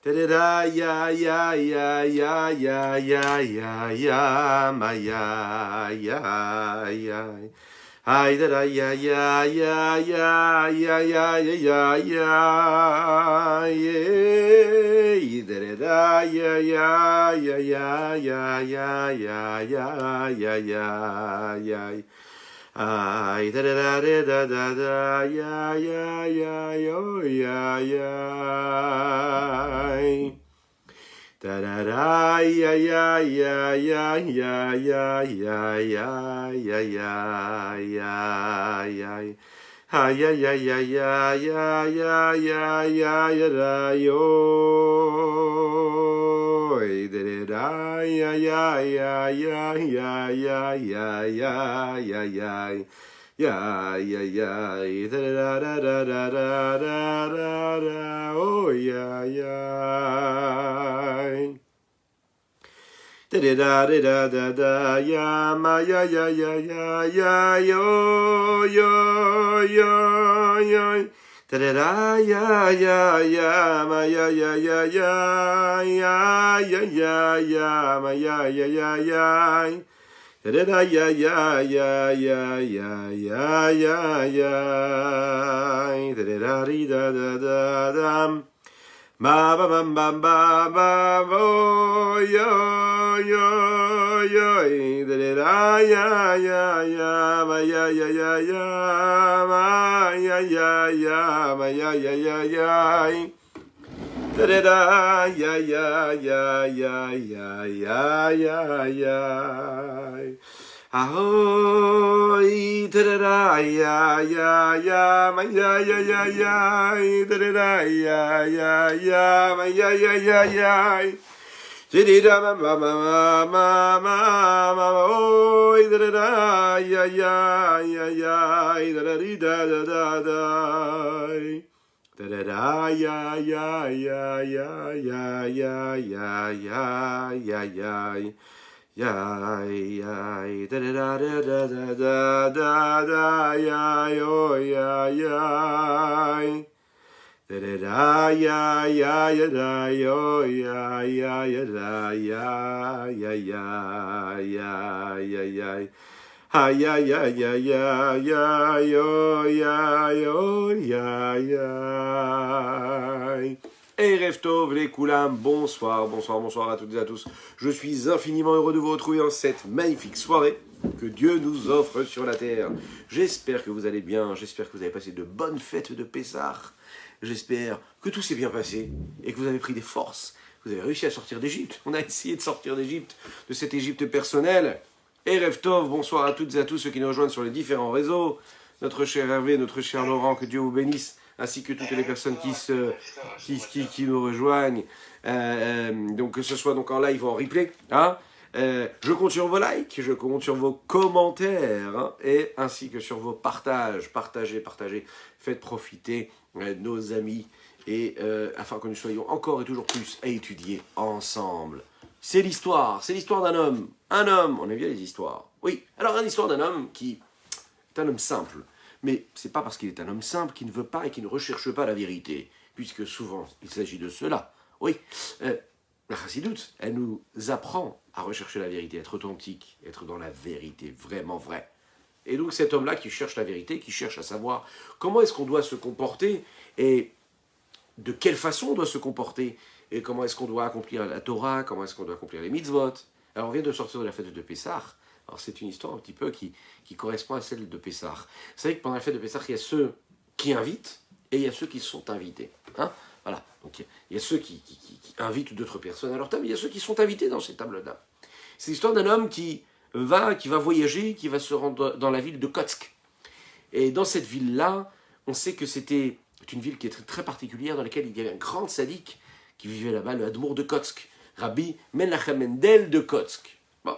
Da ya ya ya ya ya ya ya ya ma ya ya ya. Ay da da ya ya ya ya ya ya ya ya ya. Da da ya ya ya ya ya ya ya ya ya ya ya. Ay da da da da da da ya ya ya yo ya ya. Da da da ya ya ya ya ya ya ya ya ya ya ya ya. Ay ya ya ya ya ya ya ya ya ya da yo. Da da ya ya ya ya ya ya ya ya ya ya. Ya ya ya da da da da da da da da oh ya ya. Da da da da da da ya ma ya ya ya ya ya yo yo yo yo. Da da da ya ya ya ma ya ya ya ya ya ya ya ya ma ya ya ya ya. Da da da ya ya ya ya ya ya ya ya. Da da da da da da da. Ma ba ba ba ba ba bo yo yo yo. Da da da ya ya ya ma ya ya ya ya ma ya ya ya ma ya ya ya ya. Da da da ya ya ya ya ya ya ya ya. Ahoy, da da da ya ya ya ma ya ya ya ya. Da da da ya ya ya ma ya ya ya ya. Da da ma ma ma ma ma ma oh, da da da ya ya ya ya. Da da da da da da. Da da da ya ya ya ya ya ya ya ya ya ya. Yay, yay, da da da da da da da da ya yo ya ya. Da da da ya ya ya da yo ya ya ya da ya ya ya ya ya ya. Ha ya ya ya ya ya yo ya yo ya ya. Erev Tov les Koulam, bonsoir, bonsoir, bonsoir à toutes et à tous. Je suis infiniment heureux de vous retrouver en cette magnifique soirée que Dieu nous offre sur la terre. J'espère que vous allez bien, j'espère que vous avez passé de bonnes fêtes de Pessah. J'espère que tout s'est bien passé et que vous avez pris des forces. Vous avez réussi à sortir d'Égypte. On a essayé de sortir d'Égypte, de cette Égypte personnelle. Erev Tov, bonsoir à toutes et à tous ceux qui nous rejoignent sur les différents réseaux. Notre cher Hervé, notre cher Laurent, que Dieu vous bénisse, ainsi que toutes les personnes qui nous rejoignent, donc que ce soit donc en live ou en replay. Hein, je compte sur vos likes, je compte sur vos commentaires, hein, et ainsi que sur vos partages. Partagez, partagez, faites profiter nos amis, et afin que nous soyons encore et toujours plus à étudier ensemble. C'est l'histoire d'un homme. Un homme, on aime bien les histoires. Oui, alors une histoire d'un homme qui est un homme simple. Mais c'est pas parce qu'il est un homme simple qu'il ne veut pas et qu'il ne recherche pas la vérité, puisque souvent il s'agit de cela. Oui, la chassidoute, elle nous apprend à rechercher la vérité, être authentique, être dans la vérité, vraiment vrai. Et donc cet homme-là qui cherche la vérité, qui cherche à savoir comment est-ce qu'on doit se comporter et de quelle façon on doit se comporter et comment est-ce qu'on doit accomplir la Torah, comment est-ce qu'on doit accomplir les mitzvot. Alors on vient de sortir de la fête de Pessah. Alors c'est une histoire un petit peu qui correspond à celle de Pessah. Vous savez que pendant la fête de Pessah, il y a ceux qui invitent et il y a ceux qui sont invités. Hein, voilà. Donc il y a ceux qui invitent d'autres personnes à leur table, il y a ceux qui sont invités dans ces tables-là. C'est l'histoire d'un homme qui va voyager, qui va se rendre dans la ville de Kotsk. Et dans cette ville-là, on sait que c'était une ville qui est très, très particulière, dans laquelle il y avait un grand sadique qui vivait là-bas, le Hadmour de Kotsk, Rabbi Menachem Mendel de Kotsk. Bon.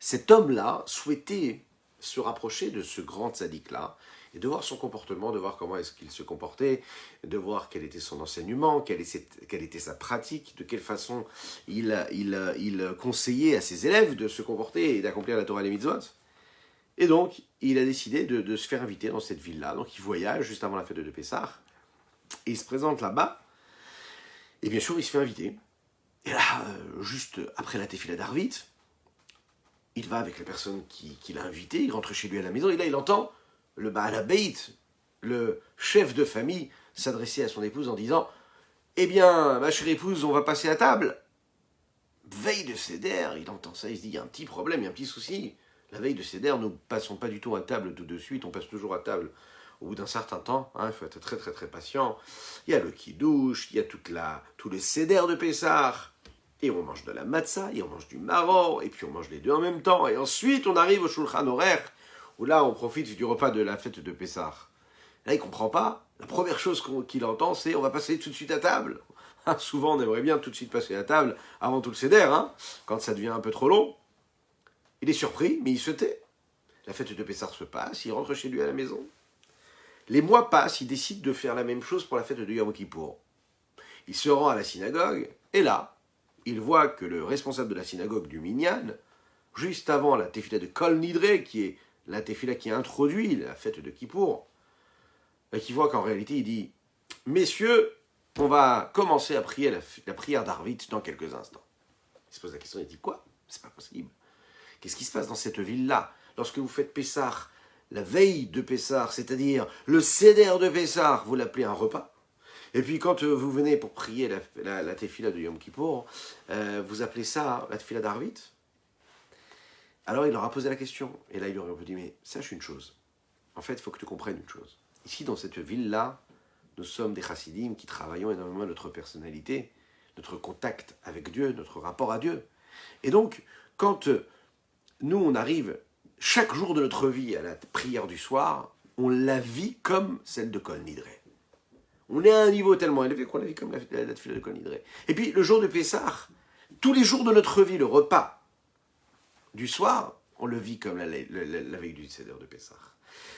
Cet homme-là souhaitait se rapprocher de ce grand sadique-là, et de voir son comportement, de voir comment est-ce qu'il se comportait, de voir quel était son enseignement, quelle était sa pratique, de quelle façon il conseillait à ses élèves de se comporter et d'accomplir la Torah et les mitzvot. Et donc, il a décidé de se faire inviter dans cette ville-là. Donc, il voyage juste avant la fête de Pessah, et il se présente là-bas. Et bien sûr, il se fait inviter. Et là, juste après la Tefila d'Arvit, il va avec la personne qui l'a invité, il rentre chez lui à la maison, et là, il entend le Baal HaBeit, le chef de famille, s'adresser à son épouse en disant « Eh bien, ma chère épouse, on va passer à table !» Veille de Seder, il entend ça, il se dit « Il y a un petit problème, il y a un petit souci. » La veille de Seder, nous ne passons pas du tout à table tout de suite, on passe toujours à table au bout d'un certain temps, il faut être très très très patient. Il y a le kidouche, il y a tout le Seder de Pessah, et on mange de la matzah, et on mange du maror, et puis on mange les deux en même temps, et ensuite on arrive au Shulchan Aruch, où là on profite du repas de la fête de Pessah. Là il ne comprend pas, la première chose qu'il entend c'est on va passer tout de suite à table. Souvent on aimerait bien tout de suite passer à table avant tout le Seder, quand ça devient un peu trop long. Il est surpris, mais il se tait. La fête de Pessah se passe, il rentre chez lui à la maison. Les mois passent, il décide de faire la même chose pour la fête de Yom Kippour. Il se rend à la synagogue, et là, il voit que le responsable de la synagogue du Minyan, juste avant la tefila de Kol Nidre, qui est la tefila qui introduit la fête de Kippour, et qui voit qu'en réalité, il dit « Messieurs, on va commencer à prier la prière d'Arvit dans quelques instants. » Il se pose la question, il dit « Quoi ? C'est pas possible. Qu'est-ce qui se passe dans cette ville-là, lorsque vous faites Pessah, la veille de Pessah, c'est-à-dire le Seder de Pessah, vous l'appelez un repas. Et puis quand vous venez pour prier la tefila de Yom Kippour, vous appelez ça la tefila d'Arvit. Alors il leur a posé la question. Et là il leur a dit, mais sache une chose. En fait, il faut que tu comprennes une chose. Ici, dans cette ville-là, nous sommes des chassidim qui travaillons énormément notre personnalité, notre contact avec Dieu, notre rapport à Dieu. Et donc, quand nous, on arrive chaque jour de notre vie à la prière du soir, on la vit comme celle de Kol Nidre. On est à un niveau tellement élevé qu'on la vit comme la tefila de Kol Nidre. Et puis, le jour de Pessah, tous les jours de notre vie, le repas du soir, on le vit comme la veille du Seder de Pessah.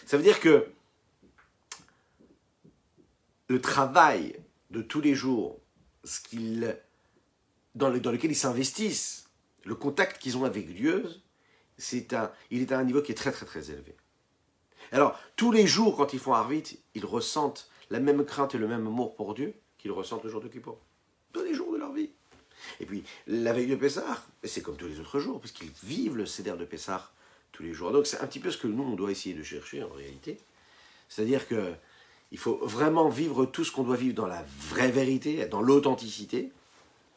Ça veut dire que le travail de tous les jours, dans lequel ils s'investissent, le contact qu'ils ont avec Dieu, il est à un niveau qui est très très très élevé. Alors, tous les jours, quand ils font Arvit, ils ressentent la même crainte et le même amour pour Dieu qu'ils ressentent le jour de Kippour. Tous les jours de leur vie. Et puis, la veille de Pessah, c'est comme tous les autres jours, puisqu'ils vivent le Seder de Pessah tous les jours. Donc, c'est un petit peu ce que nous, on doit essayer de chercher en réalité. C'est-à-dire qu'il faut vraiment vivre tout ce qu'on doit vivre dans la vraie vérité, dans l'authenticité.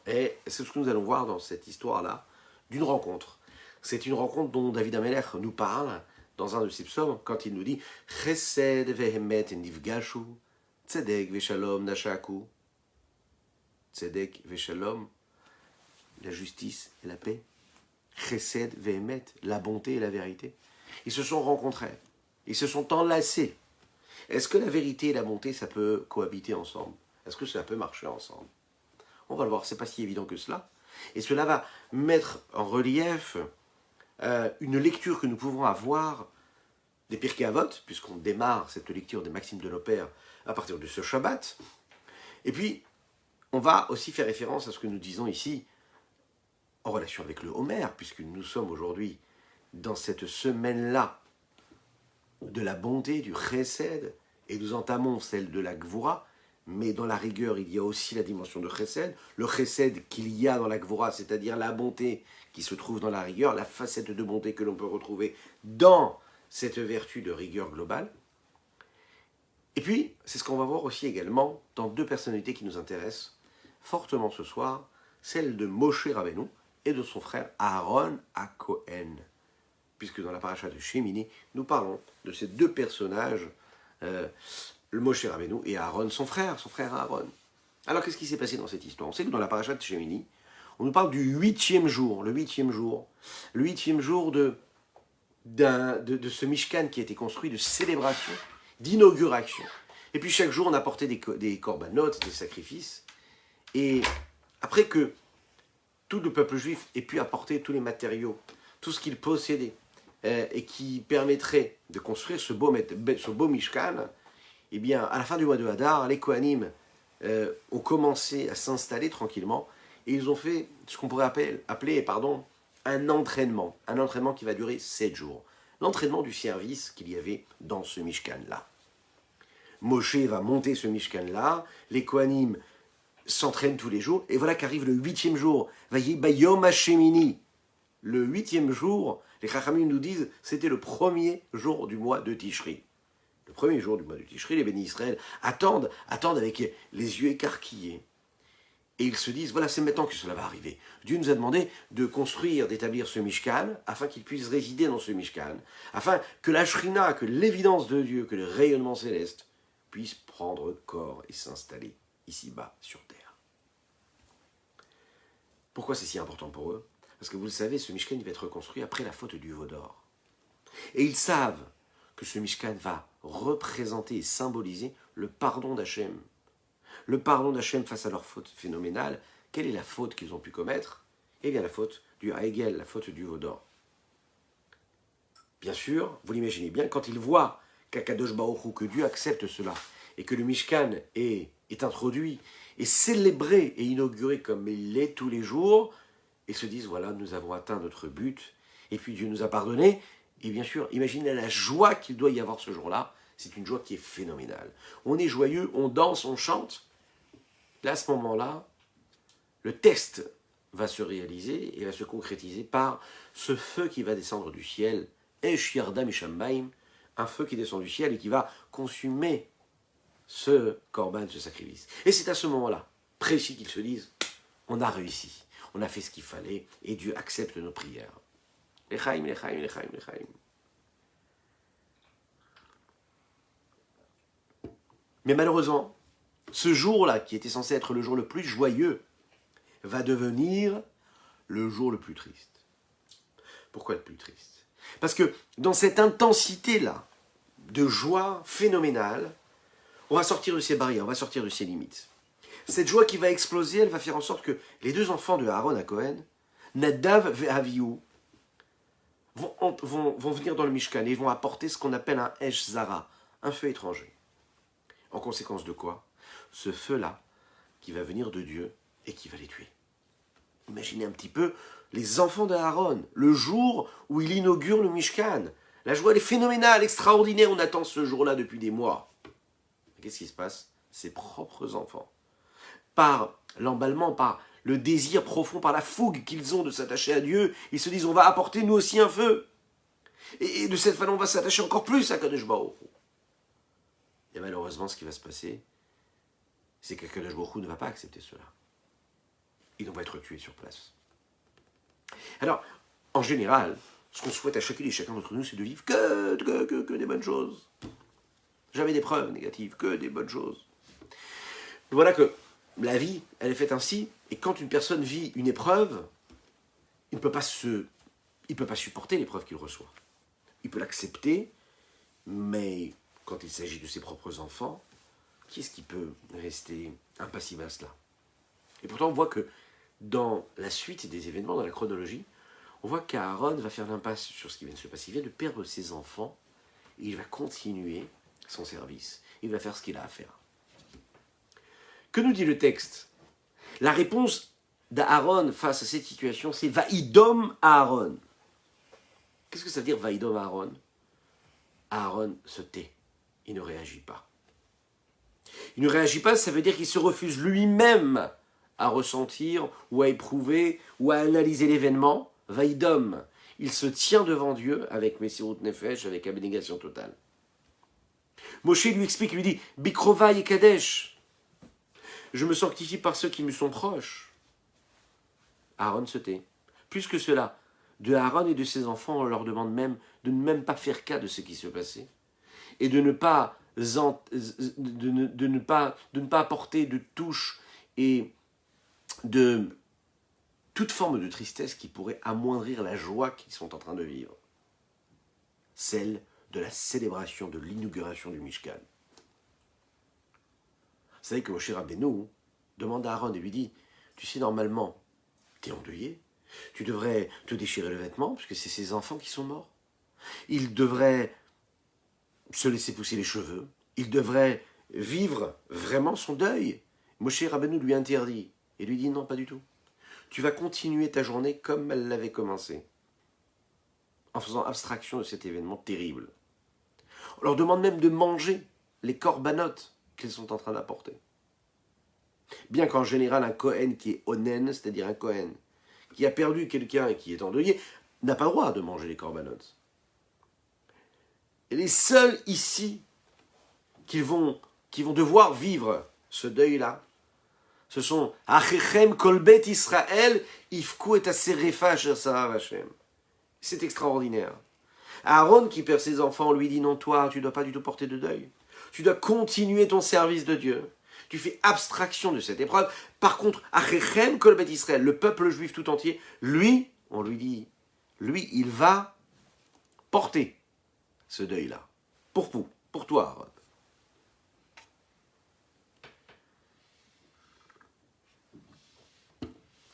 Et c'est ce que nous allons voir dans cette histoire-là, d'une rencontre. C'est une rencontre dont David Ameler nous parle dans un de ses psaumes, quand il nous dit « Chesed vehemet nifgashu, tzedek veshalom nashaku » Tzedek veshalom, la justice et la paix. Chesed vehemet, la bonté et la vérité. Ils se sont rencontrés, ils se sont enlacés. Est-ce que la vérité et la bonté, ça peut cohabiter ensemble? Est-ce que cela peut marcher ensemble? On va le voir, c'est pas si évident que cela. Et cela va mettre en relief une lecture que nous pouvons avoir des Pirkei Avot, puisqu'on démarre cette lecture des Maximes de nos pères à partir de ce Shabbat. Et puis, on va aussi faire référence à ce que nous disons ici, en relation avec le Homer, puisque nous sommes aujourd'hui dans cette semaine-là de la bonté, du Chesed, et nous entamons celle de la Gvura, mais dans la rigueur, il y a aussi la dimension de Chesed, le Chesed qu'il y a dans la Gvura, c'est-à-dire la bonté qui se trouve dans la rigueur, la facette de bonté que l'on peut retrouver dans cette vertu de rigueur globale. Et puis, c'est ce qu'on va voir aussi également dans deux personnalités qui nous intéressent fortement ce soir, celle de Moshe Rabbeinu et de son frère Aaron à Cohen. Puisque dans la paracha de Shemini, nous parlons de ces deux personnages, le Moshe Rabbeinu et Aaron, son frère Aaron. Alors, qu'est-ce qui s'est passé dans cette histoire? On sait que dans la paracha de Shemini, on nous parle du 8e jour, le 8e jour de ce Mishkan qui a été construit, de célébration, d'inauguration. Et puis chaque jour, on apportait des corbanotes, des sacrifices. Et après que tout le peuple juif ait pu apporter tous les matériaux, tout ce qu'il possédait, et qui permettrait de construire ce beau Mishkan, eh bien, à la fin du mois de Hadar, les Kohanim ont commencé à s'installer tranquillement, et ils ont fait ce qu'on pourrait appeler un entraînement qui va durer 7 jours. L'entraînement du service qu'il y avait dans ce Mishkan-là. Moshe va monter ce Mishkan-là, les Kohanim s'entraînent tous les jours, et voilà qu'arrive le 8e jour. Vayi Bayom Hashemini. Le 8e jour, les Chachamim nous disent, c'était le premier jour du mois de Tishri. Le premier jour du mois de Tishri, les bénis Israël attendent avec les yeux écarquillés. Et ils se disent, voilà, c'est maintenant que cela va arriver. Dieu nous a demandé de construire, d'établir ce Mishkan, afin qu'il puisse résider dans ce Mishkan, afin que la Shrina, que l'évidence de Dieu, que le rayonnement céleste, puisse prendre corps et s'installer ici-bas, sur terre. Pourquoi c'est si important pour eux? Parce que vous le savez, ce Mishkan va être reconstruit après la faute du veau d'or. Et ils savent que ce Mishkan va représenter et symboliser le pardon d'Hachem. Le pardon d'Hachem face à leur faute phénoménale. Quelle est la faute qu'ils ont pu commettre? Eh bien la faute du Haegel, la faute du veau d'or. Bien sûr, vous l'imaginez bien, quand ils voient qu'Akadosh Baruch Hu, que Dieu accepte cela, et que le Mishkan est introduit, et célébré et inauguré comme il l'est tous les jours, ils se disent, voilà, nous avons atteint notre but, et puis Dieu nous a pardonné, et bien sûr, imaginez la joie qu'il doit y avoir ce jour-là, c'est une joie qui est phénoménale. On est joyeux, on danse, on chante. Là, à ce moment-là, le test va se réaliser et va se concrétiser par ce feu qui va descendre du ciel, Esh Yardam Mishambaim, un feu qui descend du ciel et qui va consumer ce korban, ce sacrifice. Et c'est à ce moment-là, précis, qu'ils se disent, on a réussi, on a fait ce qu'il fallait et Dieu accepte nos prières. Lechaim, lechaim, lechaim, lechaim. Mais malheureusement, ce jour-là, qui était censé être le jour le plus joyeux, va devenir le jour le plus triste. Pourquoi le plus triste? Parce que dans cette intensité-là de joie phénoménale, on va sortir de ses barrières, on va sortir de ses limites. Cette joie qui va exploser, elle va faire en sorte que les deux enfants de Aaron à Cohen, Nadav et Avihu, vont venir dans le Mishkan et vont apporter ce qu'on appelle un Esh Zara, un feu étranger. En conséquence de quoi? Ce feu-là, qui va venir de Dieu et qui va les tuer. Imaginez un petit peu les enfants d'Aaron, le jour où il inaugure le Mishkan. La joie, elle est phénoménale, extraordinaire, on attend ce jour-là depuis des mois. Qu'est-ce qui se passe? Ses propres enfants, par l'emballement, par le désir profond, par la fougue qu'ils ont de s'attacher à Dieu, ils se disent, on va apporter nous aussi un feu. Et de cette façon, on va s'attacher encore plus à Kadosh Baruch Hu. Et malheureusement, ce qui va se passer, c'est qu'Akadosh Baruch Hu ne va pas accepter cela. Et on va être tués sur place. Alors, en général, ce qu'on souhaite à chacune et chacun d'entre nous, c'est de vivre que des bonnes choses. Jamais des preuves négatives, que des bonnes choses. Voilà que la vie, elle est faite ainsi, et quand une personne vit une épreuve, il ne peut pas supporter l'épreuve qu'il reçoit. Il peut l'accepter, mais quand il s'agit de ses propres enfants, qui est-ce qui peut rester impassible à cela? Et pourtant, on voit que dans la suite des événements, dans la chronologie, on voit qu'Aaron va faire l'impasse sur ce qui vient de se passer. Il vient de perdre ses enfants, et il va continuer son service. Il va faire ce qu'il a à faire. Que nous dit le texte? La réponse d'Aaron face à cette situation, c'est Vaïdom Aaron. Qu'est-ce que ça veut dire Vaïdom Aaron? Aaron se tait. Il ne réagit pas. Il ne réagit pas, ça veut dire qu'il se refuse lui-même à ressentir ou à éprouver ou à analyser l'événement. Vaïdom, il se tient devant Dieu avec Messirut Nefesh, avec abnégation totale. Moshe lui explique, lui dit, Bikrovaï et Kadesh, je me sanctifie par ceux qui me sont proches. Aaron se tait. Plus que cela, de Aaron et de ses enfants, on leur demande même de ne même pas faire cas de ce qui se passait et de ne pas apporter de touche et de toute forme de tristesse qui pourrait amoindrir la joie qu'ils sont en train de vivre. Celle de la célébration de l'inauguration du Mishkan. Vous savez que Moshe Rabbeinu demande à Aaron et lui dit, tu sais, normalement, tu es endeuillé, tu devrais te déchirer le vêtement, puisque c'est ses enfants qui sont morts. Il devrait se laisser pousser les cheveux, il devrait vivre vraiment son deuil. Moshe Rabbeinu lui interdit, et lui dit non, pas du tout. Tu vas continuer ta journée comme elle l'avait commencé, en faisant abstraction de cet événement terrible. On leur demande même de manger les corbanotes qu'ils sont en train d'apporter. Bien qu'en général, un Kohen qui est onen, c'est-à-dire un Kohen qui a perdu quelqu'un et qui est endeuillé, n'a pas le droit de manger les corbanotes. Et les seuls ici qui vont devoir vivre ce deuil-là, ce sont Achechem kolbet Israël, ifku et aserefa asher sarav Hashem. C'est extraordinaire. Aaron qui perd ses enfants lui dit non, toi, tu ne dois pas du tout porter de deuil. Tu dois continuer ton service de Dieu. Tu fais abstraction de cette épreuve. Par contre, Achechem kolbet Israël, le peuple juif tout entier, lui, on lui dit, lui, il va porter ce deuil-là. Pour vous, pour toi, Aaron.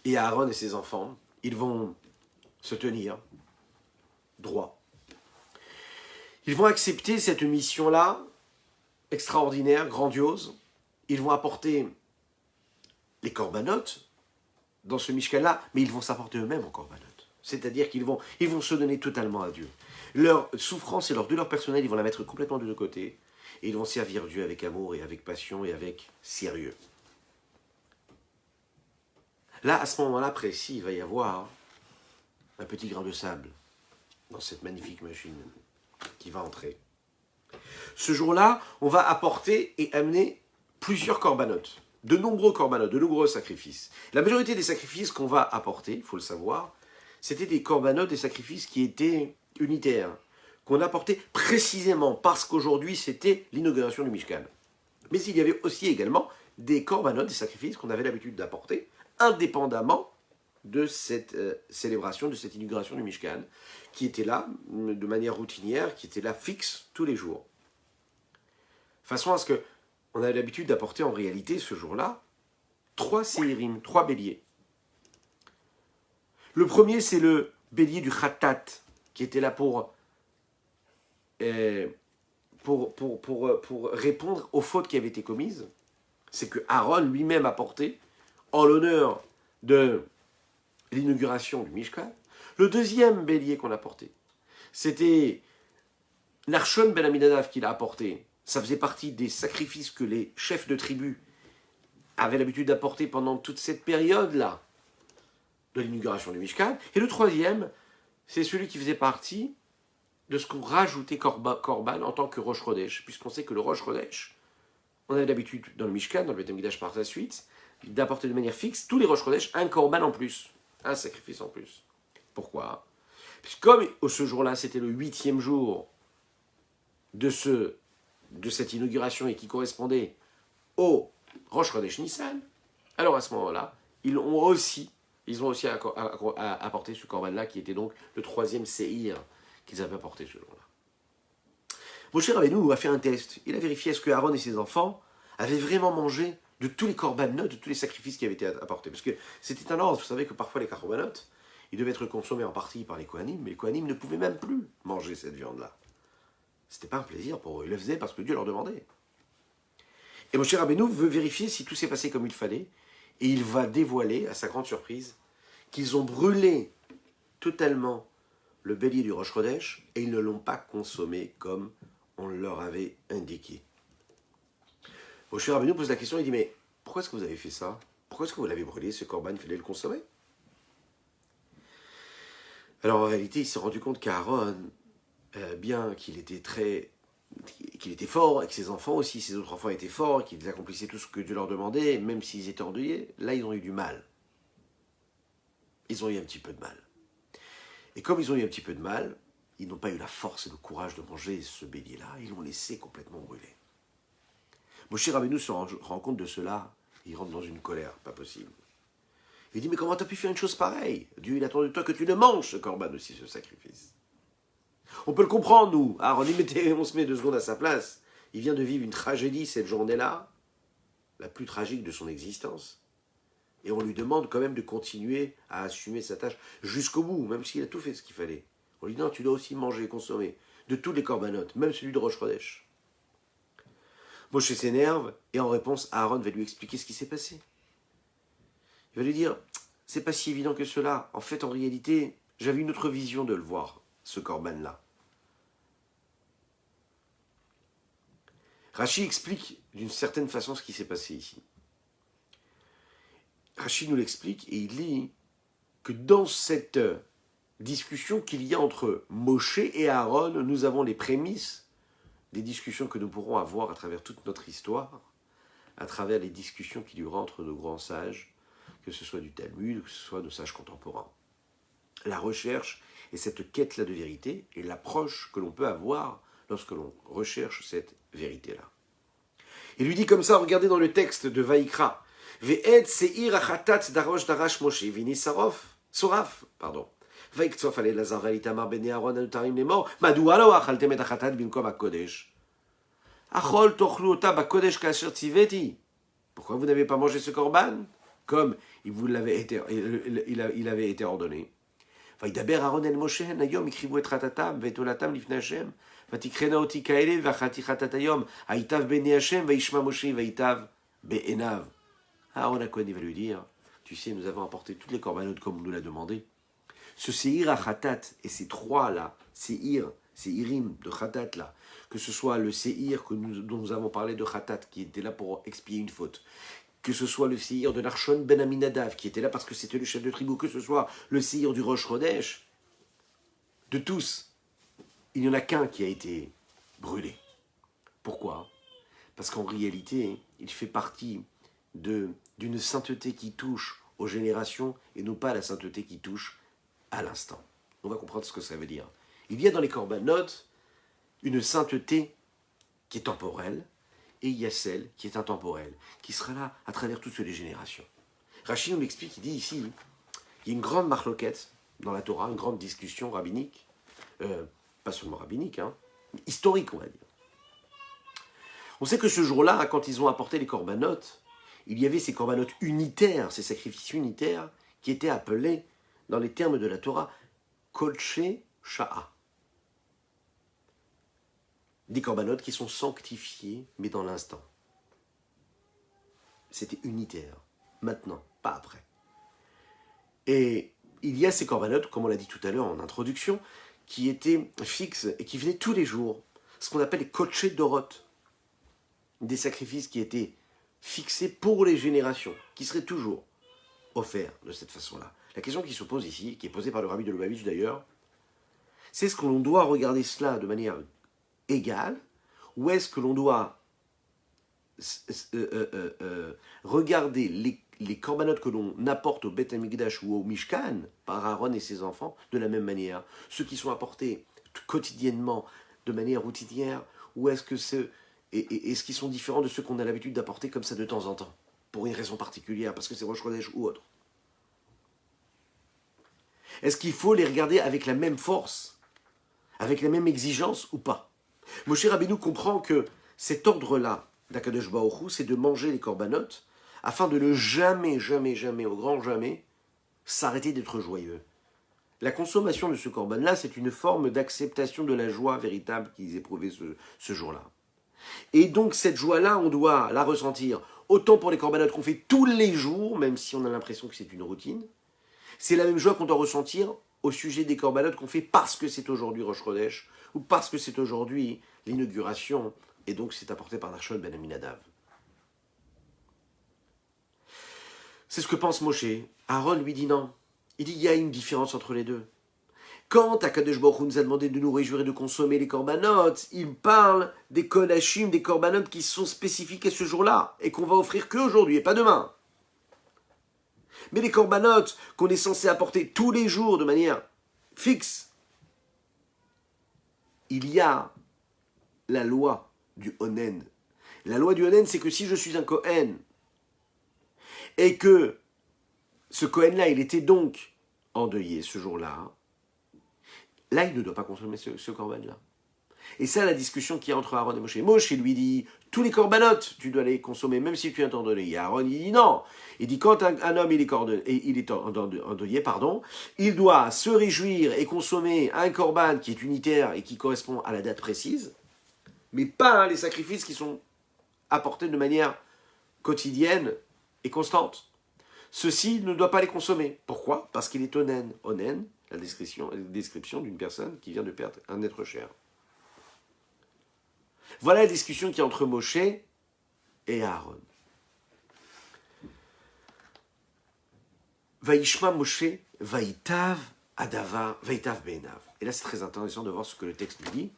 Et Aaron et ses enfants, ils vont se tenir droit. Ils vont accepter cette mission-là, extraordinaire, grandiose. Ils vont apporter les corbanotes dans ce Mishkan-là, mais ils vont s'apporter eux-mêmes en corbanotes. C'est-à-dire qu'ils vont se donner totalement à Dieu. Leur souffrance et leur douleur personnelle, ils vont la mettre complètement de côté. Et ils vont servir Dieu avec amour et avec passion et avec sérieux. Là, à ce moment-là précis, il va y avoir un petit grain de sable dans cette magnifique machine qui va entrer. Ce jour-là, on va apporter et amener plusieurs corbanotes, de nombreux corbanotes, de nombreux sacrifices. La majorité des sacrifices qu'on va apporter, il faut le savoir, c'était des corbanotes, des sacrifices qui étaient unitaires, qu'on apportait précisément parce qu'aujourd'hui c'était l'inauguration du Mishkan. Mais il y avait aussi également des corbanotes, des sacrifices qu'on avait l'habitude d'apporter, indépendamment de cette célébration, de cette inauguration du Mishkan, qui était là de manière routinière, qui était là fixe tous les jours. De façon à ce qu'on avait l'habitude d'apporter en réalité ce jour-là 3 séirim, 3 béliers. Le premier, c'est le bélier du Khatat, qui était là pour répondre aux fautes qui avaient été commises. C'est que Aaron lui-même apportait en l'honneur de l'inauguration du Mishkan. Le deuxième bélier qu'on a porté, c'était Narshon ben Aminadav qui l'a apporté. Ça faisait partie des sacrifices que les chefs de tribu avaient l'habitude d'apporter pendant toute cette période-là de l'inauguration du Mishkan. Et le troisième, c'est celui qui faisait partie de ce qu'on rajoutait Korban en tant que Rosh Chodesh, puisqu'on sait que le Rosh Chodesh, on avait l'habitude dans le Mishkan, dans le Beth Amikdash par la suite, d'apporter de manière fixe tous les Rosh Chodesh un Korban en plus, un sacrifice en plus. Pourquoi? Puisque comme ce jour-là, c'était le 8e jour de cette inauguration et qui correspondait au Rosh Chodesh Nissan, alors à ce moment-là, ils ont aussi apporté ce Korban-là, qui était donc le 3e séhir qu'ils avaient apporté ce jour-là. Moshe Rabbeinu a fait un test. Il a vérifié est-ce que Aaron et ses enfants avaient vraiment mangé de tous les corbanotes, de tous les sacrifices qui avaient été apportés. Parce que c'était un ordre. Vous savez que parfois les corbanotes, ils devaient être consommés en partie par les Kohanim, mais les Kohanim ne pouvaient même plus manger cette viande-là. C'était pas un plaisir pour eux. Ils le faisaient parce que Dieu leur demandait. Et Moshe Rabbeinu veut vérifier si tout s'est passé comme il fallait. Et il va dévoiler, à sa grande surprise, qu'ils ont brûlé totalement le bélier du Rosh Chodesh et ils ne l'ont pas consommé comme on leur avait indiqué. Moshe Rabbeinu pose la question, il dit mais pourquoi est-ce que vous avez fait ça? Pourquoi est-ce que vous l'avez brûlé, ce corban, il fallait le consommer? Alors en réalité, il s'est rendu compte qu'Aaron, bien qu'il était fort, et que ses enfants aussi, ses autres enfants étaient forts, qu'ils accomplissaient tout ce que Dieu leur demandait, même s'ils étaient endeuillés, là ils ont eu du mal. Ils ont eu un petit peu de mal. Et comme ils ont eu un petit peu de mal, ils n'ont pas eu la force et le courage de manger ce bélier-là, ils l'ont laissé complètement brûler. Moshe Rabbeinu se rend compte de cela, il rentre dans une colère, pas possible. Il dit, mais comment tu as pu faire une chose pareille? Dieu, il attend de toi que tu le manges, ce corban aussi, ce sacrifice. On peut le comprendre, nous. Alors, on se met 2 secondes à sa place. Il vient de vivre une tragédie cette journée-là, la plus tragique de son existence. Et on lui demande quand même de continuer à assumer sa tâche jusqu'au bout, même s'il a tout fait ce qu'il fallait. On lui dit non, tu dois aussi manger et consommer de tous les corbanotes, même celui de Rosh Chodesh. Moshe s'énerve et en réponse, Aaron va lui expliquer ce qui s'est passé. Il va lui dire, c'est pas si évident que cela. En fait, en réalité, j'avais une autre vision de le voir, ce corban-là. Rashi explique d'une certaine façon ce qui s'est passé ici. Rachid nous l'explique et il dit que dans cette discussion qu'il y a entre Moshe et Aaron, nous avons les prémices des discussions que nous pourrons avoir à travers toute notre histoire, à travers les discussions qu'il y aura entre nos grands sages, que ce soit du Talmud, que ce soit nos sages contemporains. La recherche et cette quête-là de vérité et l'approche que l'on peut avoir lorsque l'on recherche cette vérité-là. Il lui dit comme ça, regardez dans le texte de Vaïkra, Ve'ed se'ir achatat darosh darash Moshe vini soraf, pardon. ויקצוף על אלעזר ואיתמר בני אהרון הנותרים לאמור, מדוע לא אכלתם את החטאת במקום הקודש? אכול תאכלו אותה בקודש כאשר ציוויתי. Pourquoi vous n'avez pas mangé ce corban comme il avait été ordonné? וידבר אהרון אל משה הן היום הקריבו את חטאתם ואת עולתם לפני השם ותקחנה אותי כאלה ואכלתי חטאת היום היטב בעיני השם וישמע משה ויטב בעיניו. Aaron HaKohen va lui dire, tu sais, nous avons apporté toutes les corbanotes comme on nous l'a demandé. Ce Seir à Khatat et ces trois-là, Seirim de Khatat là, que ce soit le Seir dont nous avons parlé de Khatat, qui était là pour expier une faute, que ce soit le Seir de Narshon ben Aminadav, qui était là parce que c'était le chef de tribu, que ce soit le Seir du Rosh Chodesh, de tous, il n'y en a qu'un qui a été brûlé. Pourquoi? Parce qu'en réalité, il fait partie d'une sainteté qui touche aux générations et non pas la sainteté qui touche à l'instant. On va comprendre ce que ça veut dire. Il y a dans les corbanotes une sainteté qui est temporelle et il y a celle qui est intemporelle, qui sera là à travers toutes les générations. Rachid nous l'explique, il dit ici, il y a une grande marloquette dans la Torah, une grande discussion rabbinique, pas seulement rabbinique, historique on va dire. On sait que ce jour-là, quand ils ont apporté les corbanotes, il y avait ces corbanotes unitaires, ces sacrifices unitaires, qui étaient appelés, dans les termes de la Torah, Kolché Sha'a. Des corbanotes qui sont sanctifiés, mais dans l'instant. C'était unitaire, maintenant, pas après. Et il y a ces corbanotes, comme on l'a dit tout à l'heure en introduction, qui étaient fixes et qui venaient tous les jours, ce qu'on appelle les Kolché Dorot, des sacrifices qui étaient fixés pour les générations, qui seraient toujours offerts de cette façon-là. La question qui se pose ici, qui est posée par le rabbi de Lubavitch d'ailleurs, c'est est-ce que l'on doit regarder cela de manière égale, ou est-ce que l'on doit regarder les corbanotes que l'on apporte au Beth Amikdash ou au Mishkan par Aaron et ses enfants de la même manière, ceux qui sont apportés quotidiennement de manière routinière, ou est-ce que est-ce qu'ils sont différents de ceux qu'on a l'habitude d'apporter comme ça de temps en temps, pour une raison particulière, parce que c'est Rosh Chodesh ou autre? Est-ce qu'il faut les regarder avec la même force, avec la même exigence ou pas? Moshe Rabbeinu comprend que cet ordre-là d'Akadosh Baruch Hu, c'est de manger les corbanotes afin de ne jamais, jamais, jamais, au grand jamais, s'arrêter d'être joyeux. La consommation de ce corban-là, c'est une forme d'acceptation de la joie véritable qu'ils éprouvaient ce jour-là. Et donc cette joie-là, on doit la ressentir autant pour les corbanotes qu'on fait tous les jours, même si on a l'impression que c'est une routine. C'est la même joie qu'on doit ressentir au sujet des corbanotes qu'on fait parce que c'est aujourd'hui Rosh Chodesh ou parce que c'est aujourd'hui l'inauguration et donc c'est apporté par Narshon ben Aminadav. C'est ce que pense Moshe. Aaron lui dit non. Il dit il y a une différence entre les deux. Quand Akadosh Baruch Hu nous a demandé de nous réjouir et de consommer les corbanotes, il parle des kodashim, des corbanotes qui sont spécifiques à ce jour-là et qu'on va offrir qu'aujourd'hui et pas demain. Mais les corbanotes qu'on est censé apporter tous les jours de manière fixe, il y a la loi du Onen. La loi du Onen, c'est que si je suis un Kohen et que ce Kohen-là, il était donc endeuillé ce jour-là, là, il ne doit pas consommer ce corban-là. Et ça, la discussion qu'il y a entre Aaron et Moshe. Moshe lui dit, tous les corbanotes, tu dois les consommer, même si tu es endeuillé. Aaron, il dit non. Il dit, quand un homme il est endeuillé, il doit se réjouir et consommer un corban qui est unitaire et qui correspond à la date précise, mais pas les sacrifices qui sont apportés de manière quotidienne et constante. Ceci il ne doit pas les consommer. Pourquoi? Parce qu'il est onen. Onen, la description d'une personne qui vient de perdre un être cher. Voilà la discussion qui est entre Moshe et Aaron. Vaishma Moshe, Vaïtav Adava, Vaïtav Be'enav. Et là, c'est très intéressant de voir ce que le texte nous dit.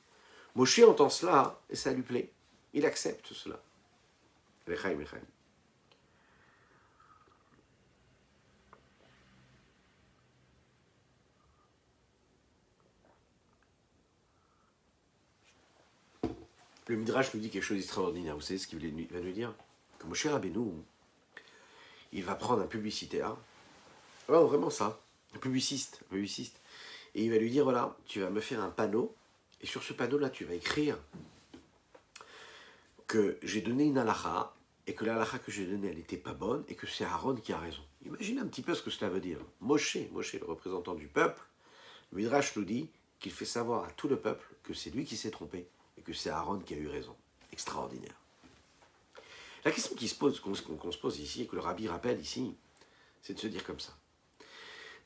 Moshe entend cela et ça lui plaît. Il accepte cela. Lechaim, lechaim. Le Midrash nous dit quelque chose d'extraordinaire. Vous savez ce qu'il va nous dire? Que Moshe Rabbeinu, il va prendre un publicitaire. Oh, vraiment ça. Un publiciste. Et il va lui dire, voilà, tu vas me faire un panneau. Et sur ce panneau-là, tu vas écrire que j'ai donné une halakha, et que la halakha que j'ai donnée, elle n'était pas bonne, et que c'est Aaron qui a raison. Imaginez un petit peu ce que cela veut dire. Moshe, le représentant du peuple, le Midrash nous dit qu'il fait savoir à tout le peuple que c'est lui qui s'est trompé, et que c'est Aaron qui a eu raison. Extraordinaire. La question qui se pose, qu'on se pose ici, et que le rabbi rappelle ici, c'est de se dire comme ça.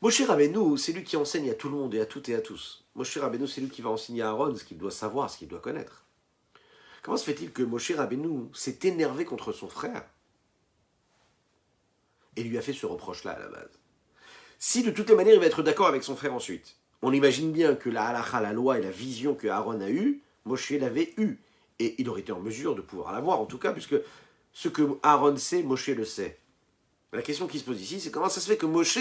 Moshe Rabbeinu, c'est lui qui enseigne à tout le monde et à toutes et à tous. Moshe Rabbeinu, c'est lui qui va enseigner à Aaron ce qu'il doit savoir, ce qu'il doit connaître. Comment se fait-il que Moshe Rabbeinu s'est énervé contre son frère et lui a fait ce reproche-là à la base? Si de toutes les manières il va être d'accord avec son frère ensuite, on imagine bien que la halakha, la loi et la vision que Aaron a eue, Moshe l'avait eue. Et il aurait été en mesure de pouvoir l'avoir, en tout cas, puisque ce que Aaron sait, Moshe le sait. La question qui se pose ici, c'est comment ça se fait que Moshe,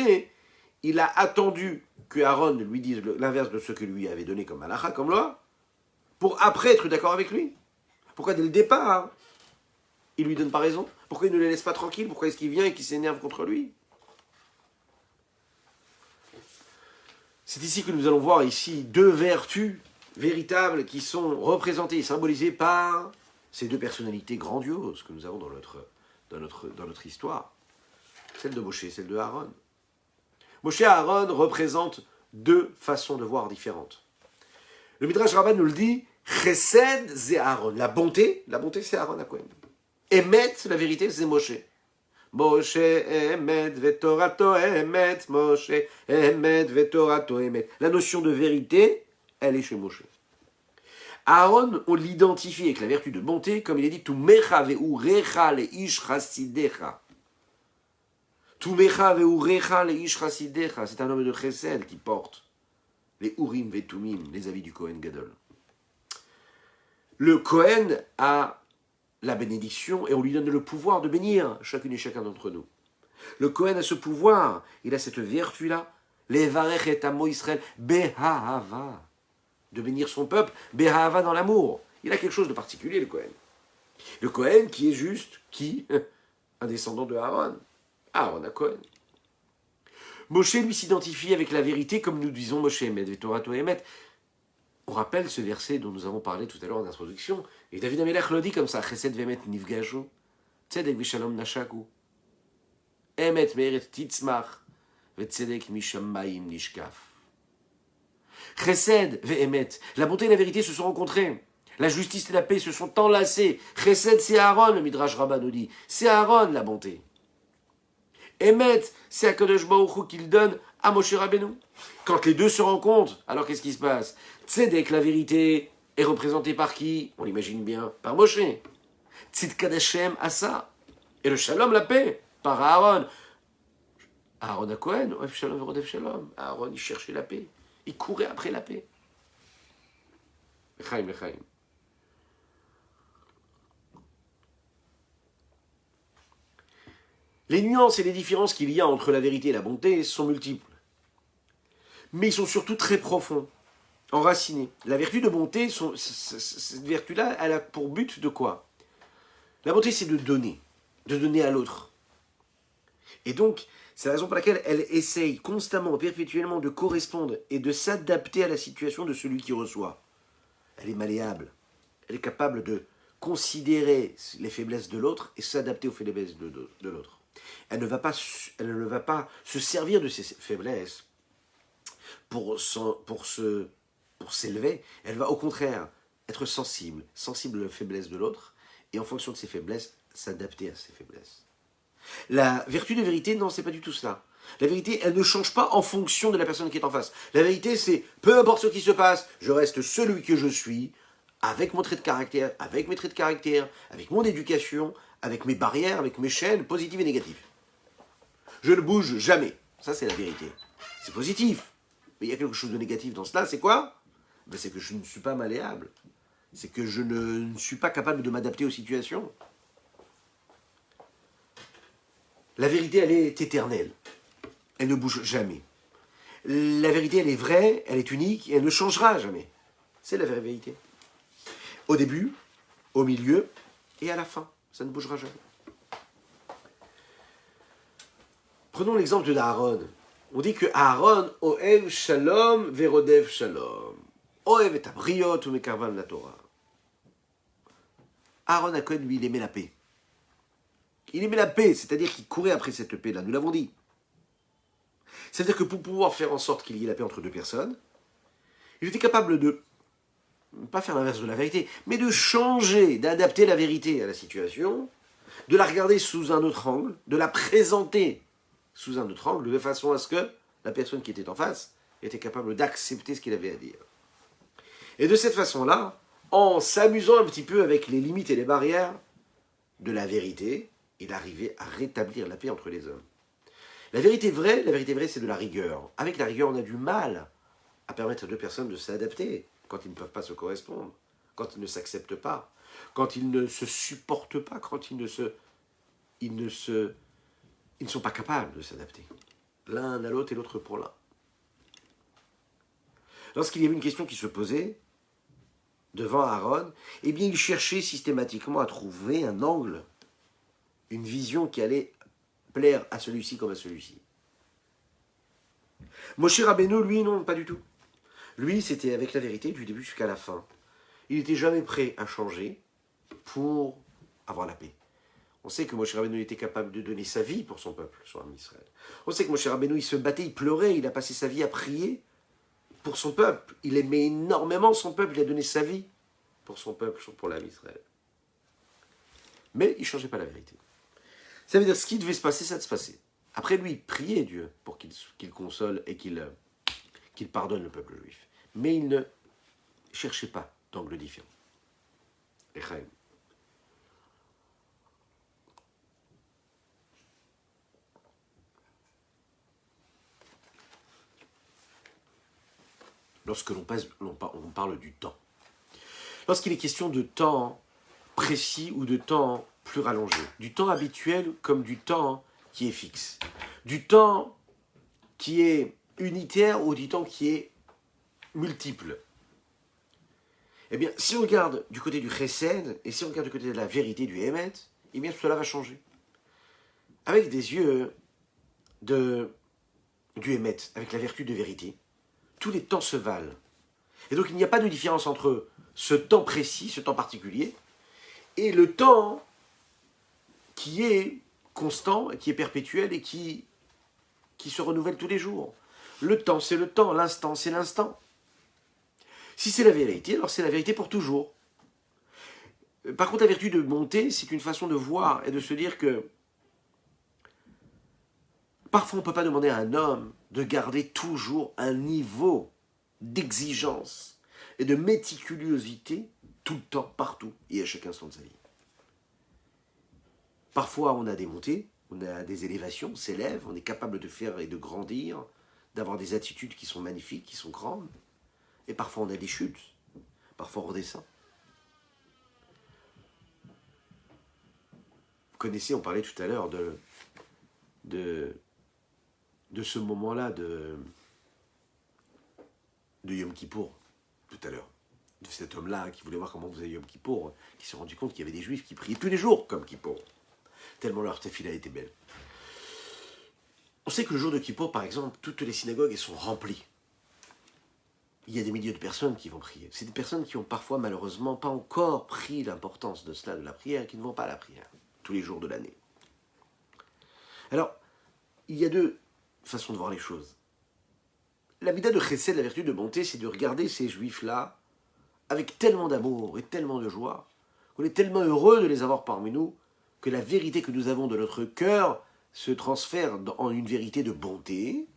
il a attendu que Aaron lui dise l'inverse de ce que lui avait donné comme halakha, comme loi, pour après être d'accord avec lui? Pourquoi dès le départ, il lui donne pas raison? Pourquoi il ne le laisse pas tranquille? Pourquoi est-ce qu'il vient et qu'il s'énerve contre lui? C'est ici que nous allons voir ici deux vertus véritables qui sont représentées et symbolisées par ces deux personnalités grandioses que nous avons dans notre histoire. Celle de Moshe et celle de Aaron. Moshe et Aaron représentent deux façons de voir différentes. Le Midrash Rabbah nous le dit, Chesed c'est Aaron. La bonté c'est Aaron à Cohen. Emet, la vérité, c'est Moshe. Moshe emet vetorato emet, Moshe emet vetorato emet. La notion de vérité, elle est chez Moshe. Aaron, on l'identifie avec la vertu de bonté, comme il est dit, Tumecha veurecha leish chasidecha. Tumecha veurecha leish chasidecha. C'est un homme de chesed qui porte les Urim vetumim, les avis du Kohen Gadol. Le Kohen a la bénédiction et on lui donne le pouvoir de bénir chacune et chacun d'entre nous. Le Kohen a ce pouvoir, il a cette vertu-là, levarech et amo Israël behahava, de bénir son peuple, behahava dans l'amour. Il a quelque chose de particulier, le Kohen. Le Kohen qui est juste, qui? Un descendant de Aaron. Aaron a Kohen. Moshe lui s'identifie avec la vérité, comme nous disons Moshe Emet, Vetorato Emet. On rappelle ce verset dont nous avons parlé tout à l'heure en introduction, et David Amelech le dit comme ça, Chesed vemet nifgaju, Tzedek vishalom nashaku, Emet meeret titzmach, Vetzedek mishamayim nishkaf. Chesed vemet, la bonté et la vérité se sont rencontrées, la justice et la paix se sont enlacées. Chesed c'est Aaron, le Midrash Rabbah nous dit, c'est Aaron la bonté. Emet, c'est Akadosh Baruch Hu qu'il donne à Moshe Rabbeinu. Quand les deux se rencontrent, alors qu'est-ce qui se passe? Tzedek, la vérité, est représentée par qui? On l'imagine bien, par Moshe. Tzidkad Hashem, Asa. Et le Shalom, la paix, par Aaron. Aaron a Cohen, Oev Shalom, Verodev Shalom. Aaron, il cherchait la paix. Il courait après la paix. Lechaim, lechaim. Les nuances et les différences qu'il y a entre la vérité et la bonté sont multiples. Mais ils sont surtout très profonds, enracinés. La vertu de bonté, cette vertu-là, elle a pour but de quoi? La bonté, c'est de donner à l'autre. Et donc, c'est la raison pour laquelle elle essaye constamment, perpétuellement de correspondre et de s'adapter à la situation de celui qui reçoit. Elle est malléable. Elle est capable de considérer les faiblesses de l'autre et s'adapter aux faiblesses de l'autre. Elle ne va pas se servir de ses faiblesses pour s'élever. Elle va au contraire être sensible aux faiblesses de l'autre et en fonction de ses faiblesses, s'adapter à ses faiblesses. La vertu de vérité, non, c'est pas du tout cela. La vérité, elle ne change pas en fonction de la personne qui est en face. La vérité, c'est peu importe ce qui se passe, je reste celui que je suis, avec mon trait de caractère, avec mes traits de caractère, avec mon éducation, avec mes barrières, avec mes chaînes positives et négatives. Je ne bouge jamais. Ça, c'est la vérité. C'est positif. Mais il y a quelque chose de négatif dans cela, c'est quoi? Ben, c'est que je ne suis pas malléable. C'est que je ne suis pas capable de m'adapter aux situations. La vérité, elle est éternelle. Elle ne bouge jamais. La vérité, elle est vraie, elle est unique, et elle ne changera jamais. C'est la vraie vérité. Au début, au milieu et à la fin. Ça ne bougera jamais. Prenons l'exemple de Aaron. On dit que Aaron, Oev Shalom, Verodev Shalom. Oev et Abriot ou Mekarvan la Torah. Aaron Cohen, lui, il aimait la paix. Il aimait la paix, c'est-à-dire qu'il courait après cette paix-là, nous l'avons dit. C'est-à-dire que pour pouvoir faire en sorte qu'il y ait la paix entre deux personnes, il était capable de, pas faire l'inverse de la vérité, mais de changer, d'adapter la vérité à la situation, de la regarder sous un autre angle, de la présenter sous un autre angle, de façon à ce que la personne qui était en face était capable d'accepter ce qu'il avait à dire. Et de cette façon-là, en s'amusant un petit peu avec les limites et les barrières de la vérité, il arrivait à rétablir la paix entre les hommes. La vérité vraie, c'est de la rigueur. Avec la rigueur, on a du mal à permettre à deux personnes de s'adapter quand ils ne peuvent pas se correspondre, quand ils ne s'acceptent pas, quand ils ne se supportent pas, quand ils ne sont pas capables de s'adapter. L'un à l'autre et l'autre pour l'un. Lorsqu'il y avait une question qui se posait devant Aaron, eh bien il cherchait systématiquement à trouver un angle, une vision qui allait plaire à celui-ci comme à celui-ci. Moshe Rabbeinu, lui, non, pas du tout. Lui, c'était avec la vérité du début jusqu'à la fin. Il n'était jamais prêt à changer pour avoir la paix. On sait que Moshe Rabbeinu était capable de donner sa vie pour son peuple, sur Israël. On sait que Moshe Rabbeinu, il se battait, il pleurait, il a passé sa vie à prier pour son peuple. Il aimait énormément son peuple, il a donné sa vie pour son peuple, pour l'âme Israël. Mais il ne changeait pas la vérité. Ça veut dire ce qui devait se passer, ça se passait. Après lui, il priait Dieu pour qu'il console et qu'il pardonne le peuple juif. Mais il ne cherchait pas d'angle différent. Echaim. Lorsque l'on parle du temps. Lorsqu'il est question de temps précis ou de temps plus rallongé. Du temps habituel comme du temps qui est fixe. Du temps qui est unitaire ou du temps qui est multiple. Eh bien, si on regarde du côté du chesed et si on regarde du côté de la vérité du Emet, eh bien, cela va changer. Avec des yeux du Emet, avec la vertu de vérité, tous les temps se valent. Et donc, il n'y a pas de différence entre ce temps précis, ce temps particulier, et le temps qui est constant, qui est perpétuel et qui se renouvelle tous les jours. Le temps, c'est le temps, l'instant, c'est l'instant. Si c'est la vérité, alors c'est la vérité pour toujours. Par contre, la vertu de bonté, c'est une façon de voir et de se dire que parfois on ne peut pas demander à un homme de garder toujours un niveau d'exigence et de méticulosité tout le temps, partout et à chaque instant de sa vie. Parfois on a des montées, on a des élévations, on s'élève, on est capable de faire et de grandir, d'avoir des attitudes qui sont magnifiques, qui sont grandes. Et parfois on a des chutes, parfois on redescend. Vous connaissez, on parlait tout à l'heure de ce moment-là de Yom Kippour, tout à l'heure. De cet homme-là qui voulait voir comment faisait Yom Kippour, qui s'est rendu compte qu'il y avait des juifs qui priaient tous les jours comme Kippour. Tellement leur tefila était belle. On sait que le jour de Kippour, par exemple, toutes les synagogues elles sont remplies. Il y a des milliers de personnes qui vont prier. C'est des personnes qui ont parfois, malheureusement, pas encore pris l'importance de cela, de la prière, et qui ne vont pas à la prière, tous les jours de l'année. Alors, il y a deux façons de voir les choses. La vida de chesed, la vertu de bonté, c'est de regarder ces juifs-là avec tellement d'amour et tellement de joie, qu'on est tellement heureux de les avoir parmi nous, que la vérité que nous avons de notre cœur se transfère en une vérité de bonté,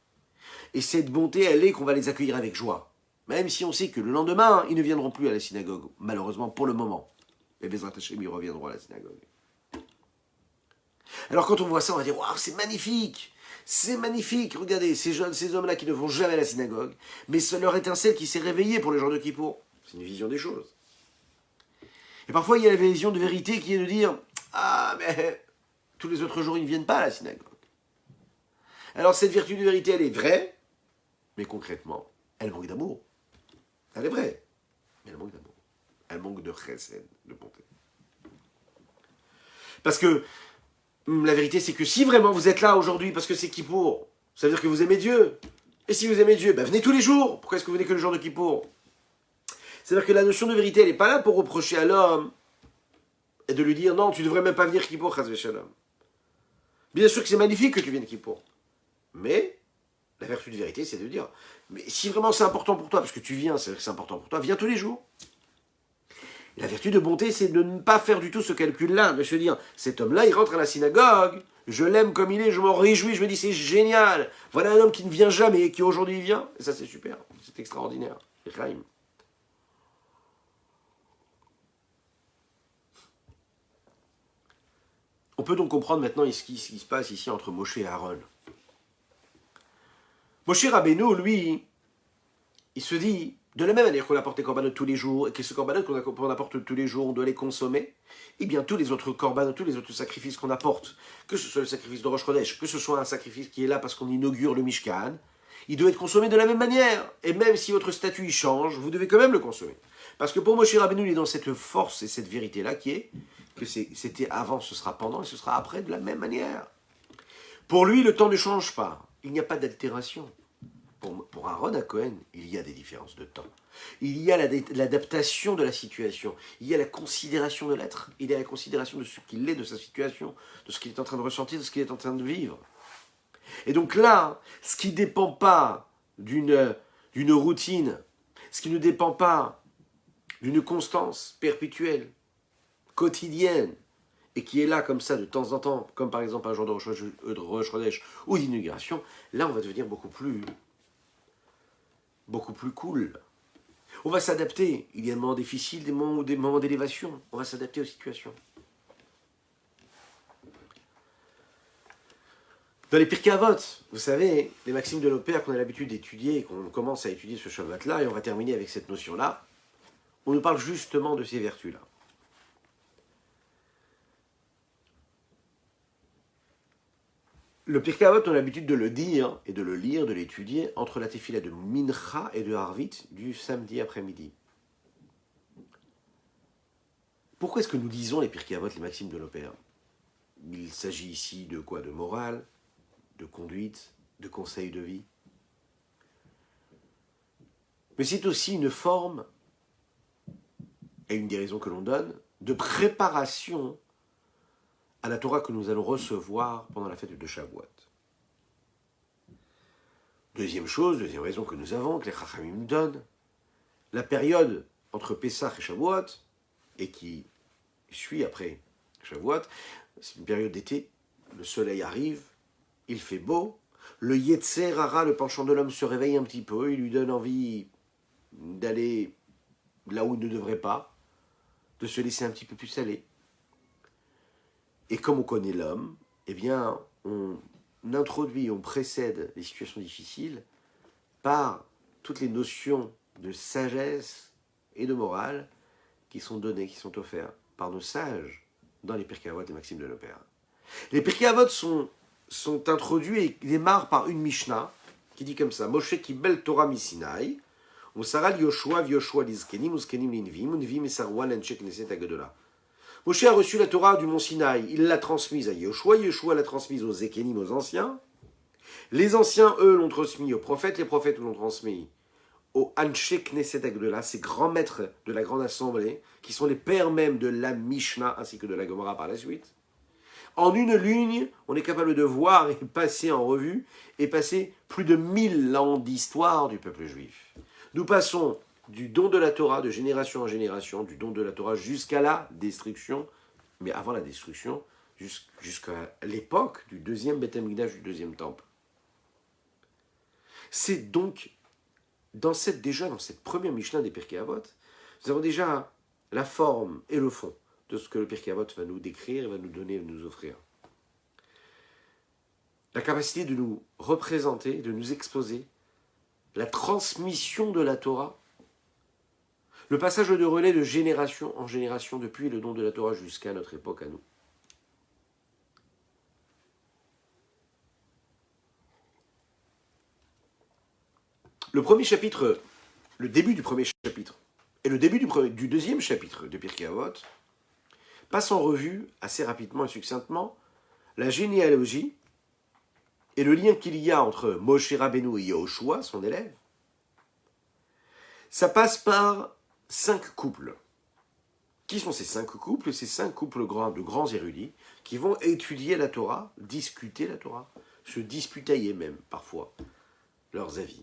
et cette bonté, elle est qu'on va les accueillir avec joie. Même si on sait que le lendemain, ils ne viendront plus à la synagogue, malheureusement pour le moment. Mais Bezrat Hashem, ils reviendront à la synagogue. Alors quand on voit ça, on va dire « Waouh, c'est magnifique !» C'est magnifique, regardez, ces hommes-là qui ne vont jamais à la synagogue, mais c'est leur étincelle qui s'est réveillée pour le jour de Kippour. C'est une vision des choses. Et parfois, il y a la vision de vérité qui est de dire « Ah, mais tous les autres jours, ils ne viennent pas à la synagogue. » Alors cette vertu de vérité, elle est vraie, mais concrètement, elle manque d'amour. Elle est vraie, mais elle manque d'amour. Elle manque de chesed, de bonté. Parce que la vérité, c'est que si vraiment vous êtes là aujourd'hui parce que c'est Kippour, ça veut dire que vous aimez Dieu. Et si vous aimez Dieu, ben venez tous les jours. Pourquoi est-ce que vous venez que le jour de Kippour? C'est-à-dire que la notion de vérité, elle n'est pas là pour reprocher à l'homme et de lui dire non, tu ne devrais même pas venir Kippour, chas v'shalom. Bien sûr que c'est magnifique que tu viennes Kippour. Mais la vertu de vérité, c'est de dire mais si vraiment c'est important pour toi, parce que tu viens, c'est-à-dire que c'est important pour toi, viens tous les jours. La vertu de bonté, c'est de ne pas faire du tout ce calcul-là, de se dire, cet homme-là, il rentre à la synagogue, je l'aime comme il est, je m'en réjouis, je me dis, c'est génial. Voilà un homme qui ne vient jamais et qui aujourd'hui vient. Et ça, c'est super, c'est extraordinaire. Chaim. On peut donc comprendre maintenant ce qui se passe ici entre Moshe et Aaron. Moshe Rabbeinu, lui, il se dit, de la même manière qu'on apporte les corbanotes tous les jours, et que ce corbanot qu'on apporte tous les jours, on doit les consommer, et bien tous les autres corbanotes, tous les autres sacrifices qu'on apporte, que ce soit le sacrifice de Rosh Chodesh, que ce soit un sacrifice qui est là parce qu'on inaugure le Mishkan, il doit être consommé de la même manière. Et même si votre statut y change, vous devez quand même le consommer. Parce que pour Moshe Rabbeinu, il est dans cette force et cette vérité-là qui est que c'était avant, ce sera pendant, et ce sera après de la même manière. Pour lui, le temps ne change pas. Il n'y a pas d'altération. Pour Aaron à Cohen, il y a des différences de temps. Il y a l'adaptation de la situation. Il y a la considération de l'être. Il y a la considération de ce qu'il est, de sa situation, de ce qu'il est en train de ressentir, de ce qu'il est en train de vivre. Et donc là, ce qui ne dépend pas d'une routine, ce qui ne dépend pas d'une constance perpétuelle, quotidienne, et qui est là comme ça de temps en temps, comme par exemple un jour de Rosh Chodesh ou d'inauguration, là on va devenir beaucoup plus cool. On va s'adapter. Il y a des moments difficiles, des moments d'élévation. On va s'adapter aux situations. Dans les Pirkei Avot, vous savez, les maximes de nos pères qu'on a l'habitude d'étudier, et qu'on commence à étudier ce Shabbat-là, et on va terminer avec cette notion-là, on nous parle justement de ces vertus-là. Le Pirkei Avot, on a l'habitude de le dire, et de le lire, de l'étudier, entre la tefila de Mincha et de Harvit du samedi après-midi. Pourquoi est-ce que nous lisons les Pirkei Avot, les maximes de nos pères? Il s'agit ici de quoi? De morale, de conduite, de conseils de vie. Mais c'est aussi une forme, et une des raisons que l'on donne, de préparation à la Torah que nous allons recevoir pendant la fête de Shavuot. Deuxième raison que nous avons, que les Chachamim nous donnent, la période entre Pessah et Shavuot, et qui suit après Shavuot, c'est une période d'été, le soleil arrive, il fait beau, le Yetzer Hara, le penchant de l'homme, se réveille un petit peu, il lui donne envie d'aller là où il ne devrait pas, de se laisser un petit peu plus aller. Et comme on connaît l'homme, eh bien, on introduit, on précède les situations difficiles par toutes les notions de sagesse et de morale qui sont données, qui sont offertes par nos sages dans les Pirkei Avot, les maximes de nos pères. Les Pirkei Avot sont introduits et démarrent par une Mishnah qui dit comme ça: Moshe kibel Torah misinaï, usaral Yoshua v'Yoshua lizkenim, uzkenim linvim, unvim esarwa l'anche knesset agedola. Moshe a reçu la Torah du mont Sinaï, il l'a transmise à Yoshua, Yoshua l'a transmise aux Zékénim, aux anciens. Les anciens, eux, l'ont transmis aux prophètes, les prophètes l'ont transmis aux Anshe Knesset Agdola, ces grands maîtres de la grande assemblée, qui sont les pères même de la Mishnah, ainsi que de la Gomorrah par la suite. En une ligne, on est capable de voir et passer en revue, et passer plus de 1000 ans d'histoire du peuple juif. Nous passons du don de la Torah, de génération en génération, du don de la Torah jusqu'à la destruction, mais avant la destruction, jusqu'à l'époque du deuxième Beth Amikdash, du deuxième temple. C'est donc, dans cette première Mishnah des Pirkei Avot, nous avons déjà la forme et le fond de ce que le Pirkei Avot va nous décrire, va nous donner, va nous offrir. la capacité de nous représenter, de nous exposer, la transmission de la Torah, le passage de relais de génération en génération depuis le don de la Torah jusqu'à notre époque à nous. Le premier chapitre, le début du premier chapitre et le début du deuxième chapitre de Pirkei Avot passe en revue assez rapidement et succinctement la généalogie et le lien qu'il y a entre Moshe Rabbeinu et Yehoshua, son élève. Ça passe par 5 couples. Qui sont ces 5 couples? Ces 5 couples de grands érudits qui vont étudier la Torah, discuter la Torah, se disputailler même parfois leurs avis.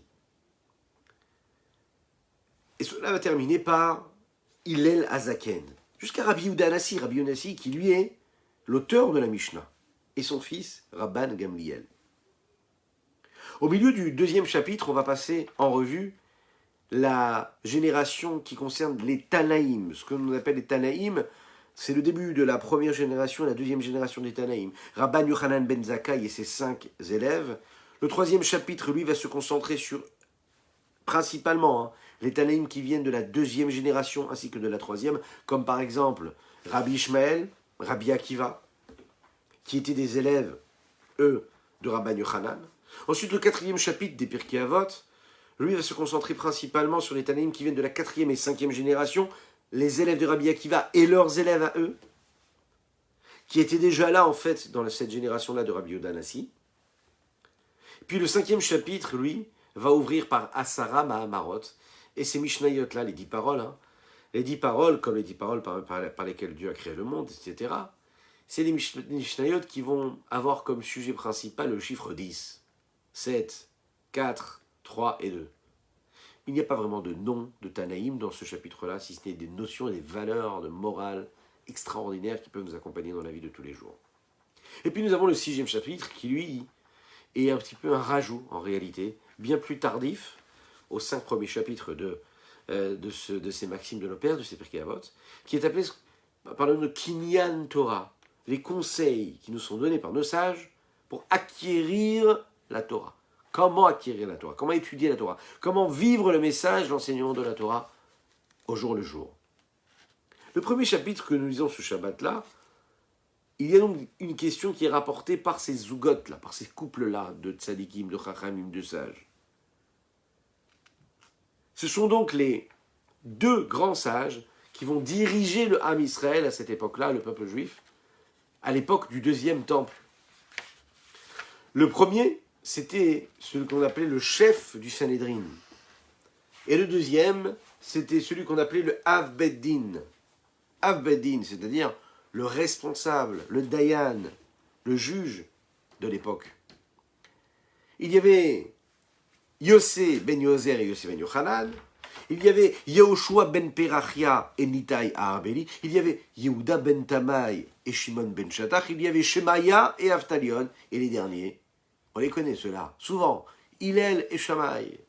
Et cela va terminer par Hillel Azaken, jusqu'à Rabbi Yehuda Hanassi, Rabbi Hanassi qui lui est l'auteur de la Mishnah, et son fils Rabban Gamliel. Au milieu du deuxième chapitre, on va passer en revue la génération qui concerne les Tanaïm. Ce que l'on appelle les Tanaïm, c'est le début de la première génération et la deuxième génération des Tanaïm. Rabban Yochanan ben Zakkai et ses 5 élèves. Le troisième chapitre, lui, va se concentrer sur, principalement, les Tanaïm qui viennent de la deuxième génération ainsi que de la troisième, comme par exemple Rabbi Ishmael, Rabbi Akiva, qui étaient des élèves, eux, de Rabban Yochanan. Ensuite, le quatrième chapitre des Pirkei Avot, lui va se concentrer principalement sur les Tanaïm qui viennent de la quatrième et cinquième génération, les élèves de Rabbi Akiva et leurs élèves à eux, qui étaient déjà là en fait dans cette génération-là de Rabbi Yehuda Hanassi. Puis le cinquième chapitre, lui, va ouvrir par Asara Mahamarot, et ces Mishnayot-là, les 10 paroles, les 10 paroles, comme les 10 paroles par lesquelles Dieu a créé le monde, etc., c'est des Mishnayot qui vont avoir comme sujet principal le chiffre 10, 7, 4, 3 et 2. Il n'y a pas vraiment de nom de Tanaïm dans ce chapitre-là, si ce n'est des notions et des valeurs de morale extraordinaires qui peuvent nous accompagner dans la vie de tous les jours. Et puis nous avons le sixième chapitre qui, lui, est un petit peu un rajout, en réalité, bien plus tardif, aux 5 premiers chapitres de ces maximes de nos pères, de ces Pirkei Avot, qui est appelé par le nom de Kinyan Torah, les conseils qui nous sont donnés par nos sages pour acquérir la Torah. Comment acquérir la Torah? Comment étudier la Torah? Comment vivre le message, l'enseignement de la Torah au jour le jour? Le premier chapitre que nous lisons ce Shabbat-là, il y a donc une question qui est rapportée par ces zougotes-là, par ces couples-là de tzadikim, de chachamim, de sages. Ce sont donc les 2 grands sages qui vont diriger le Ham Israël à cette époque-là, le peuple juif, à l'époque du deuxième temple. Le premier, c'était celui qu'on appelait le chef du Sanhédrin. Et le deuxième, c'était celui qu'on appelait le Av Beddin. Av Beddin, c'est-à-dire le responsable, le Dayan, le juge de l'époque. Il y avait Yossé ben Yozer et Yossé ben Yochanan. Il y avait Yehoshua ben Perachia et Nitai Arbeli. Il y avait Yehuda ben Tamai et Shimon ben Shatach. Il y avait Shemaya et Avtalion. Et les derniers, on les connaît ceux-là, souvent, Hillel et Shammai.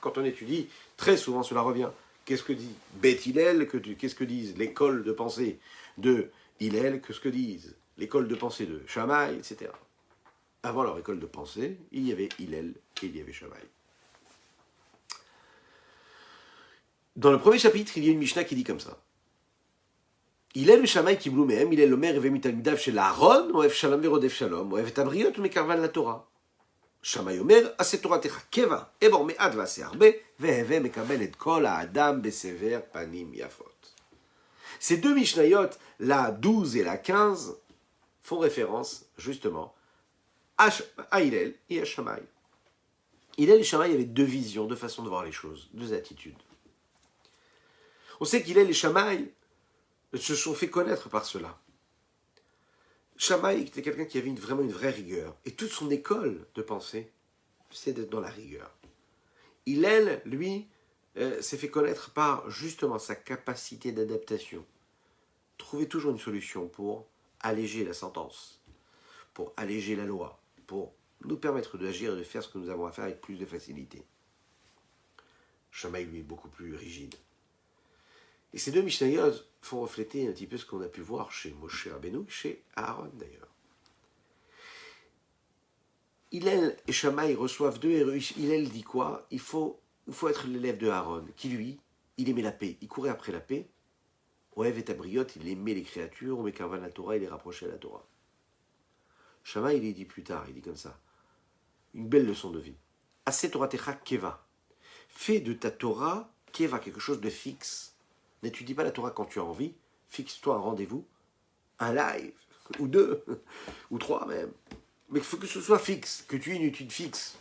Quand on étudie, très souvent cela revient. Qu'est-ce que dit Beth Hillel? Qu'est-ce que disent l'école de pensée de Hillel? Qu'est-ce que disent l'école de pensée de Shammai, etc. Avant leur école de pensée, il y avait Hillel et il y avait Shammai. Dans le premier chapitre, il y a une Mishnah qui dit comme ça. Hillel et Shammai קיבלו מהם, הלל אומר, הווה מתלמידיו של אהרון, אוהב שלום ורודף שלום, אוהב את הבריות ומקרבן לתורה. שמאי אומר, עשה תורתך קבע, אבור מעט ועשה הרבה, והווה מקבל את כל האדם בסבר פנים יפות. Ces 2 Mishnayot, la 12 et la 15, font référence, justement, à Hillel et à Shammai. Hillel et Shammai avaient 2 visions, 2 façons de voir les choses, 2 attitudes. On sait qu'Hillel et Shammai se sont fait connaître par cela. Shammai était quelqu'un qui avait vraiment une vraie rigueur. Et toute son école de pensée, c'est d'être dans la rigueur. Hillel, lui, s'est fait connaître par justement sa capacité d'adaptation. Trouver toujours une solution pour alléger la sentence, pour alléger la loi, pour nous permettre d'agir et de faire ce que nous avons à faire avec plus de facilité. Shammai, lui, est beaucoup plus rigide. Et ces 2 Mishnayot font refléter un petit peu ce qu'on a pu voir chez Moshe Rabbeinu, chez Aaron d'ailleurs. Hillel et Shammai reçoivent deux héros. Hillel dit quoi? Il faut être l'élève de Aaron, qui lui, il aimait la paix. Il courait après la paix. Oev et Tabriot, il aimait les créatures. Mais Karvan la Torah, il les rapprochait à la Torah. Shammai, il dit plus tard, il dit comme ça. Une belle leçon de vie. Assez Torah Techa Keva. Fais de ta Torah Keva, quelque chose de fixe. N'étudie pas la Torah quand tu as envie. Fixe-toi un rendez-vous, un live, ou deux, ou trois même. Mais il faut que ce soit fixe, que tu aies une étude fixe.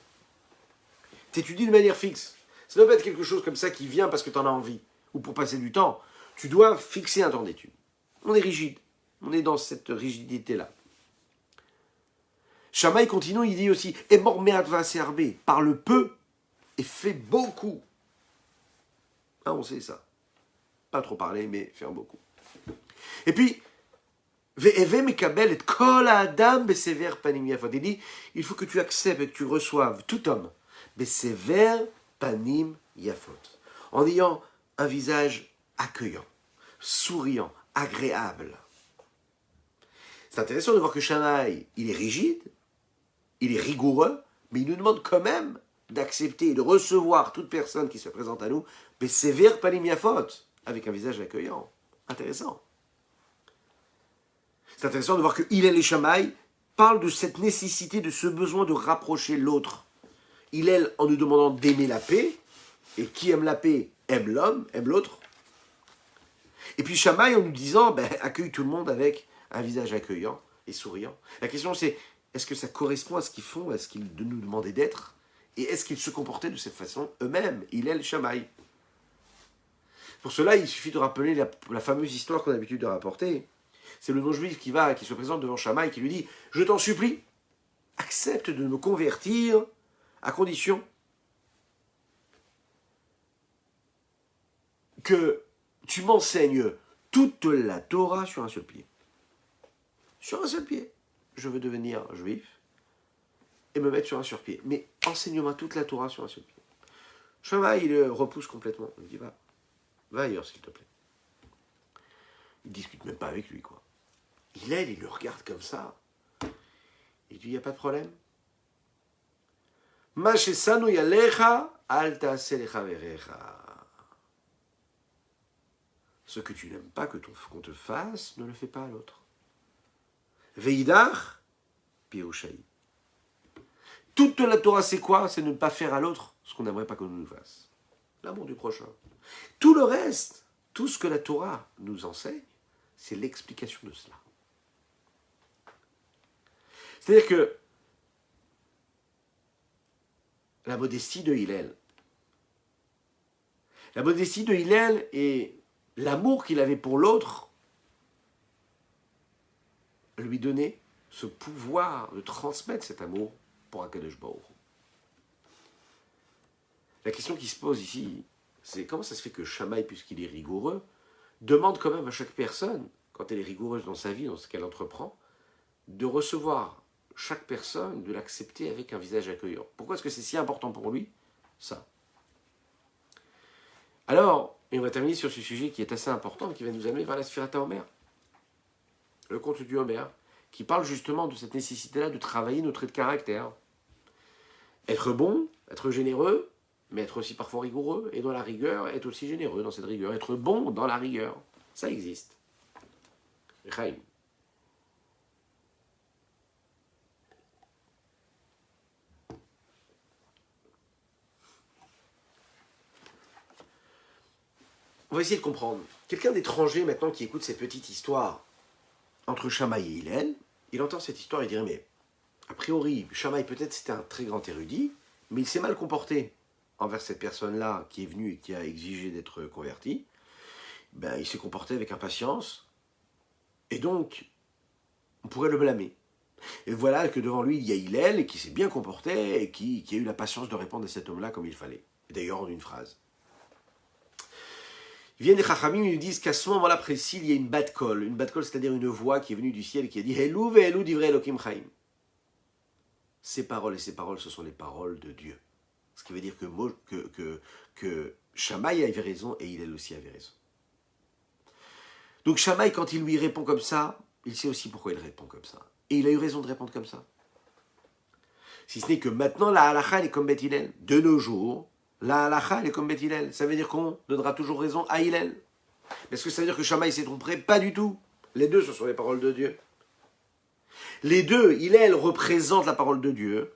Tu étudies de manière fixe. Ça ne doit pas être quelque chose comme ça qui vient parce que tu en as envie, ou pour passer du temps. Tu dois fixer un temps d'étude. On est rigide. On est dans cette rigidité-là. Shammai continue, il dit aussi « Emor me'at va'aser parle peu et fais beaucoup. Ah, on sait ça. Pas trop parler, mais faire beaucoup. Et puis, Ve'eve mekabel et kol ha'adam besever panim yafot. Il dit, il faut que tu acceptes et que tu reçoives tout homme besever panim yafot, en ayant un visage accueillant, souriant, agréable. C'est intéressant de voir que Shammai, il est rigide, il est rigoureux, mais il nous demande quand même d'accepter et de recevoir toute personne qui se présente à nous, besever panim yafot, avec un visage accueillant. Intéressant. C'est intéressant de voir que Hillel et Shammai parlent de cette nécessité, de ce besoin de rapprocher l'autre. Hillel en nous demandant d'aimer la paix, et qui aime la paix aime l'homme, aime l'autre. Et puis Shammai en nous disant, accueille tout le monde avec un visage accueillant et souriant. La question c'est, est-ce que ça correspond à ce qu'ils font, à ce qu'ils nous demandaient d'être? Et est-ce qu'ils se comportaient de cette façon eux-mêmes, Hillel et Shammai? Pour cela, il suffit de rappeler la fameuse histoire qu'on a l'habitude de rapporter. C'est le non-juif qui se présente devant Shammai et qui lui dit « Je t'en supplie, accepte de me convertir à condition que tu m'enseignes toute la Torah sur un seul pied. Sur un seul pied. Je veux devenir juif et me mettre sur un seul pied. Mais enseigne-moi toute la Torah sur un seul pied. » Shammai, il le repousse complètement. Il dit « Va ailleurs, s'il te plaît. » Il ne discute même pas avec lui, quoi. Il le regarde comme ça. Il dit, il n'y a pas de problème. Ce que tu n'aimes pas qu'on te fasse, ne le fais pas à l'autre. Veidach, piouchaï. Toute la Torah, c'est quoi? C'est ne pas faire à l'autre ce qu'on n'aimerait pas qu'on nous fasse. L'amour du prochain. Tout le reste, tout ce que la Torah nous enseigne, c'est l'explication de cela. C'est-à-dire que la modestie de Hillel et l'amour qu'il avait pour l'autre lui donnaient ce pouvoir de transmettre cet amour pour Akadosh Baruch Hu. La question qui se pose ici, c'est comment ça se fait que Shammai, puisqu'il est rigoureux, demande quand même à chaque personne, quand elle est rigoureuse dans sa vie, dans ce qu'elle entreprend, de recevoir chaque personne, de l'accepter avec un visage accueillant. Pourquoi est-ce que c'est si important pour lui? Ça. Alors, et on va terminer sur ce sujet qui est assez important, qui va nous amener vers la Sphirata Omer. Le conte du Homer, qui parle justement de cette nécessité-là de travailler nos traits de caractère. Être bon, être généreux, mais être aussi parfois rigoureux, et dans la rigueur, être aussi généreux dans cette rigueur. Être bon dans la rigueur. Ça existe. Chaim. On va essayer de comprendre. Quelqu'un d'étranger maintenant qui écoute cette petite histoire entre Shammai et Hillel, il entend cette histoire et dirait mais a priori Shammai peut-être c'était un très grand érudit, mais il s'est mal comporté envers cette personne-là qui est venue et qui a exigé d'être convertie. Il s'est comporté avec impatience et donc on pourrait le blâmer. Et voilà que devant lui il y a Hillel qui s'est bien comporté et qui a eu la patience de répondre à cet homme-là comme il fallait. Et d'ailleurs en une phrase. Ils viennent des Chachamim, ils nous disent qu'à ce moment-là précis, il y a une bat kol. Une bat kol, c'est-à-dire une voix qui est venue du ciel et qui a dit Helou ve'helou divrei Elokim chaim. Ces paroles et ces paroles, ce sont les paroles de Dieu. Ce qui veut dire que Shammai avait raison et Hillel aussi avait raison. Donc Shammai, quand il lui répond comme ça, il sait aussi pourquoi il répond comme ça. Et il a eu raison de répondre comme ça. Si ce n'est que maintenant, la halakha, elle est comme Beth Hillel. De nos jours, la halakha, elle est comme Beth Hillel. Ça veut dire qu'on donnera toujours raison à Hillel. Est-ce que ça veut dire que Shammai s'est trompé? Pas du tout. Les deux, ce sont les paroles de Dieu. Les deux, Hillel représente la parole de Dieu,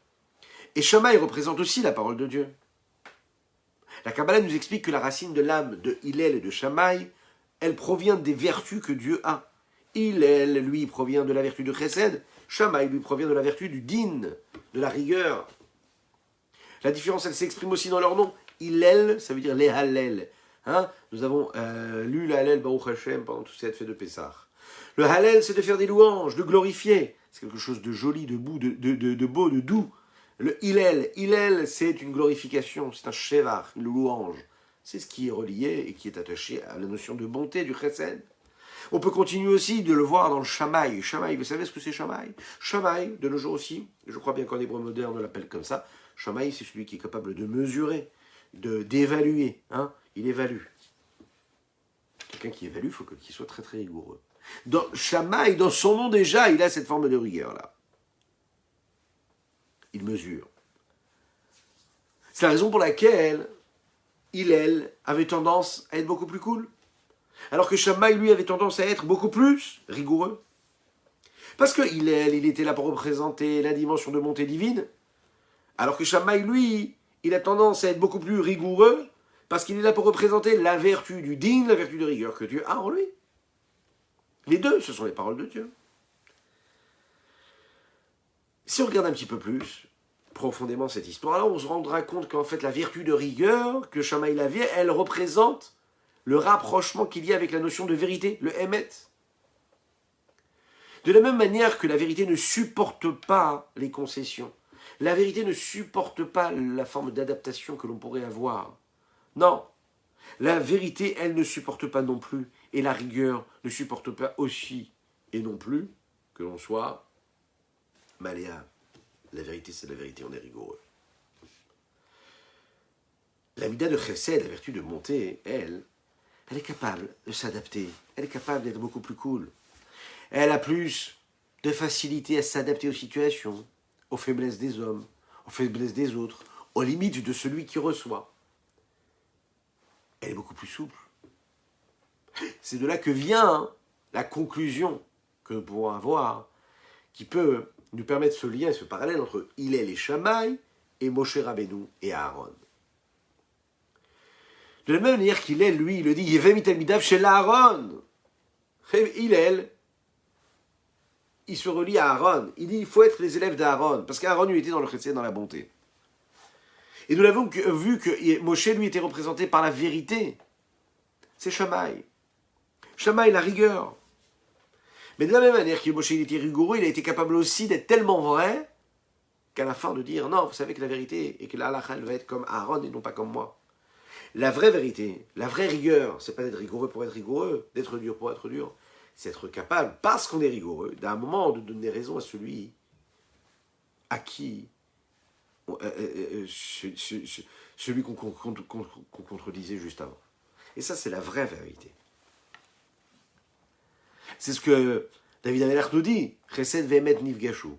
et Shammai représente aussi la parole de Dieu. La Kabbalah nous explique que la racine de l'âme de Hillel et de Shammai, elle provient des vertus que Dieu a. Hillel, lui, provient de la vertu de Chesed, Shammai, lui, provient de la vertu du Din, de la rigueur. La différence, elle s'exprime aussi dans leur nom. Hillel, ça veut dire les Hallel. Hein, nous avons lu le Hallel Baruch Hashem pendant toute cette fête de Pessah. Le Hallel, c'est de faire des louanges, de glorifier. C'est quelque chose de joli, de beau, de doux. Le Hillel, c'est une glorification, c'est un shevar, une louange. C'est ce qui est relié et qui est attaché à la notion de bonté, du chesed. On peut continuer aussi de le voir dans le Shammai. Shammai, vous savez ce que c'est Shammai? Shammai, de nos jours aussi, je crois bien qu'en hébreu moderne on l'appelle comme ça. Shammai, c'est celui qui est capable de mesurer, d'évaluer. Hein, il évalue. Quelqu'un qui évalue, il faut qu'il soit très très rigoureux. Dans Shammai, dans son nom déjà, il a cette forme de rigueur-là. Il mesure. C'est la raison pour laquelle Hillel avait tendance à être beaucoup plus cool. Alors que Shammai, lui, avait tendance à être beaucoup plus rigoureux. Parce que Hillel, il était là pour représenter la dimension de bonté divine. Alors que Shammai, lui, il a tendance à être beaucoup plus rigoureux parce qu'il est là pour représenter la vertu du din, la vertu de rigueur que Dieu a en lui. Les deux, ce sont les paroles de Dieu. Si on regarde un petit peu plus profondément cette histoire-là, on se rendra compte qu'en fait la vertu de rigueur que Shammai avait, elle représente le rapprochement qu'il y a avec la notion de vérité, le émet. De la même manière que la vérité ne supporte pas les concessions, la vérité ne supporte pas la forme d'adaptation que l'on pourrait avoir. Non, la vérité, elle ne supporte pas non plus, et la rigueur ne supporte pas aussi et non plus que l'on soit malléable. La vérité, c'est la vérité, on est rigoureux. La mida de chesed, la vertu de monter, elle est capable de s'adapter, elle est capable d'être beaucoup plus cool. Elle a plus de facilité à s'adapter aux situations, aux faiblesses des hommes, aux faiblesses des autres, aux limites de celui qui reçoit. Elle est beaucoup plus souple. C'est de là que vient la conclusion que nous pouvons avoir, qui peut nous permettre ce lien, ce parallèle entre Hillel et Shammai, et Moshe Rabbeinu et Aaron. De la même manière qu'Hillel, lui, il le dit, Yevem italmidav chez Aaron. Hillel, il se relie à Aaron. Il dit, il faut être les élèves d'Aaron, parce qu'Aaron, lui, était dans le chesed, dans la bonté. Et nous l'avons vu que Moshe, lui, était représenté par la vérité. C'est Shammai. Shammai, la rigueur. Mais de la même manière que Moshe, il était rigoureux, il a été capable aussi d'être tellement vrai qu'à la fin de dire, non, vous savez que la vérité est que la halakha, elle va être comme Aaron et non pas comme moi. La vraie vérité, la vraie rigueur, c'est pas d'être rigoureux pour être rigoureux, d'être dur pour être dur. C'est être capable, parce qu'on est rigoureux, d'un moment de donner raison à celui à qui, celui qu'on contredisait juste avant. Et ça, c'est la vraie vérité. C'est ce que David Amelech nous dit. Chesed ve'emet nifgashu.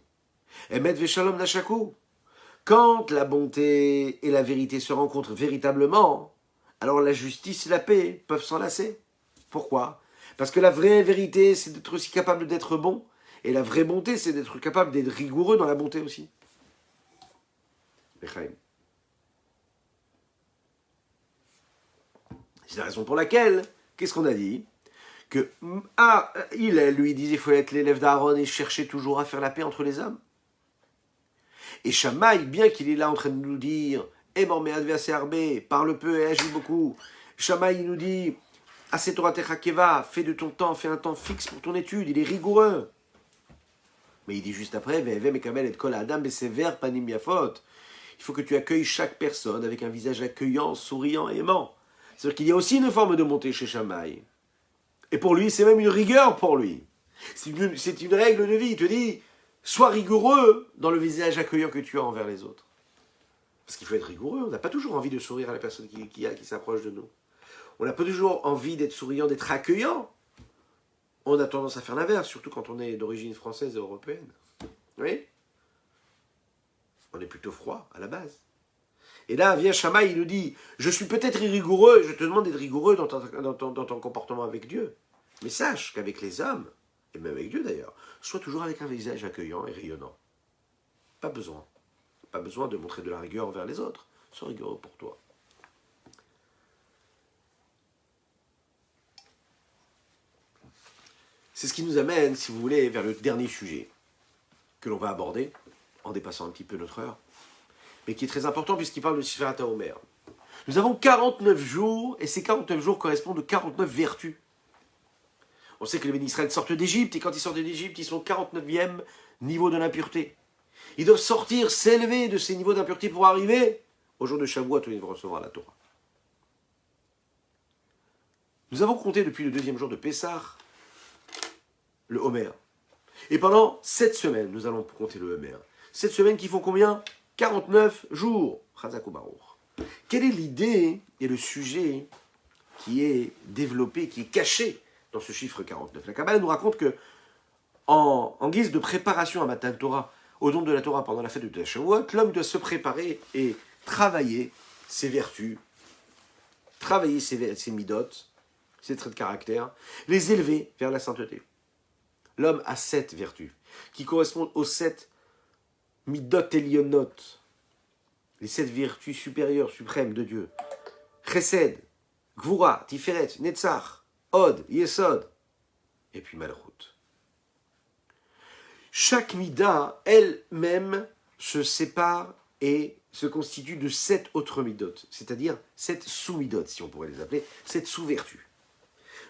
Emet ve'shalom nashaku. Quand la bonté et la vérité se rencontrent véritablement, alors la justice et la paix peuvent s'enlacer. Pourquoi? Parce que la vraie vérité, c'est d'être aussi capable d'être bon. Et la vraie bonté, c'est d'être capable d'être rigoureux dans la bonté aussi. C'est la raison pour laquelle, qu'est-ce qu'on a dit? Que il lui disait qu'il faut être l'élève d'Aaron et chercher toujours à faire la paix entre les hommes. Et Shammai, bien qu'il est là en train de nous dire parle peu et agis beaucoup, Shammai il nous dit Torah techakeva, fais de ton temps, fais un temps fixe pour ton étude, il est rigoureux. Mais il dit juste après il faut que tu accueilles chaque personne avec un visage accueillant, souriant et aimant. C'est-à-dire qu'il y a aussi une forme de montée chez Shammai. Et pour lui, c'est même une rigueur pour lui. C'est une règle de vie. Il te dit, sois rigoureux dans le visage accueillant que tu as envers les autres. Parce qu'il faut être rigoureux. On n'a pas toujours envie de sourire à la personne qui s'approche de nous. On n'a pas toujours envie d'être souriant, d'être accueillant. On a tendance à faire l'inverse, surtout quand on est d'origine française et européenne. Oui. On est plutôt froid à la base. Et là, vient Shammai, il nous dit, je suis peut-être rigoureux, je te demande d'être rigoureux dans ton comportement avec Dieu. Mais sache qu'avec les hommes, et même avec Dieu d'ailleurs, sois toujours avec un visage accueillant et rayonnant. Pas besoin. Pas besoin de montrer de la rigueur envers les autres. Sois rigoureux pour toi. C'est ce qui nous amène, si vous voulez, vers le dernier sujet que l'on va aborder, en dépassant un petit peu notre heure, mais qui est très important puisqu'il parle de Sefirat HaOmer. Nous avons 49 jours, et ces 49 jours correspondent aux 49 vertus. On sait que les bénis Israël sortent d'Égypte, et quand ils sortent d'Égypte, ils sont au 49e niveau de l'impureté. Ils doivent sortir, s'élever de ces niveaux d'impureté pour arriver au jour de Shavuot où ils vont recevoir la Torah. Nous avons compté depuis le deuxième jour de Pessah le Homer. Et pendant 7 semaines, nous allons compter le Homer. 7 semaines qui font combien? 49 jours. Chazak Baruch. Quelle est l'idée et le sujet qui est développé, qui est caché dans ce chiffre 49? La Kabbalah nous raconte que, en guise de préparation à Matan Torah, au don de la Torah pendant la fête de Shavuot, l'homme doit se préparer et travailler ses vertus, travailler ses midotes, ses traits de caractère, les élever vers la sainteté. L'homme a 7 vertus, qui correspondent aux 7 midot elionot, les 7 vertus supérieures, suprêmes de Dieu. Chesed, Gvura, Tiferet, Netzach, Od, Yesod, et puis Malchut. Chaque mida, elle-même, se sépare et se constitue de 7 autres midot, c'est-à-dire 7 sous-midot, si on pourrait les appeler, 7 sous-vertus.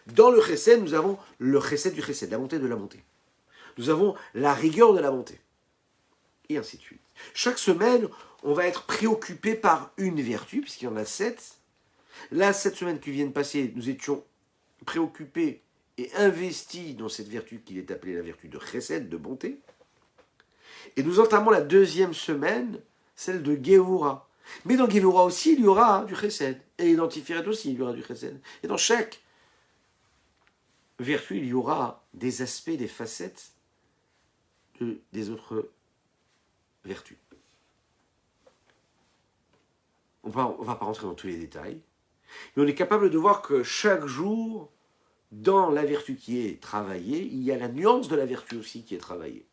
Dans le chesed, nous avons le chesed du chesed, la bonté de la bonté. Nous avons la rigueur de la bonté. Et ainsi de suite. Chaque semaine, on va être préoccupé par une vertu, puisqu'il y en a 7. Là, cette semaine qui vient de passer, nous étions préoccupés et investis dans cette vertu qui est appelée la vertu de chesed, de bonté. Et nous entamons la deuxième semaine, celle de Géoura. Mais dans Géoura aussi, il y aura du chesed. Et dans Tiferet aussi, il y aura du chesed. Et dans chaque vertu, il y aura des aspects, des facettes des autres vertus. On ne va pas rentrer dans tous les détails, mais on est capable de voir que chaque jour, dans la vertu qui est travaillée, il y a la nuance de la vertu aussi qui est travaillée.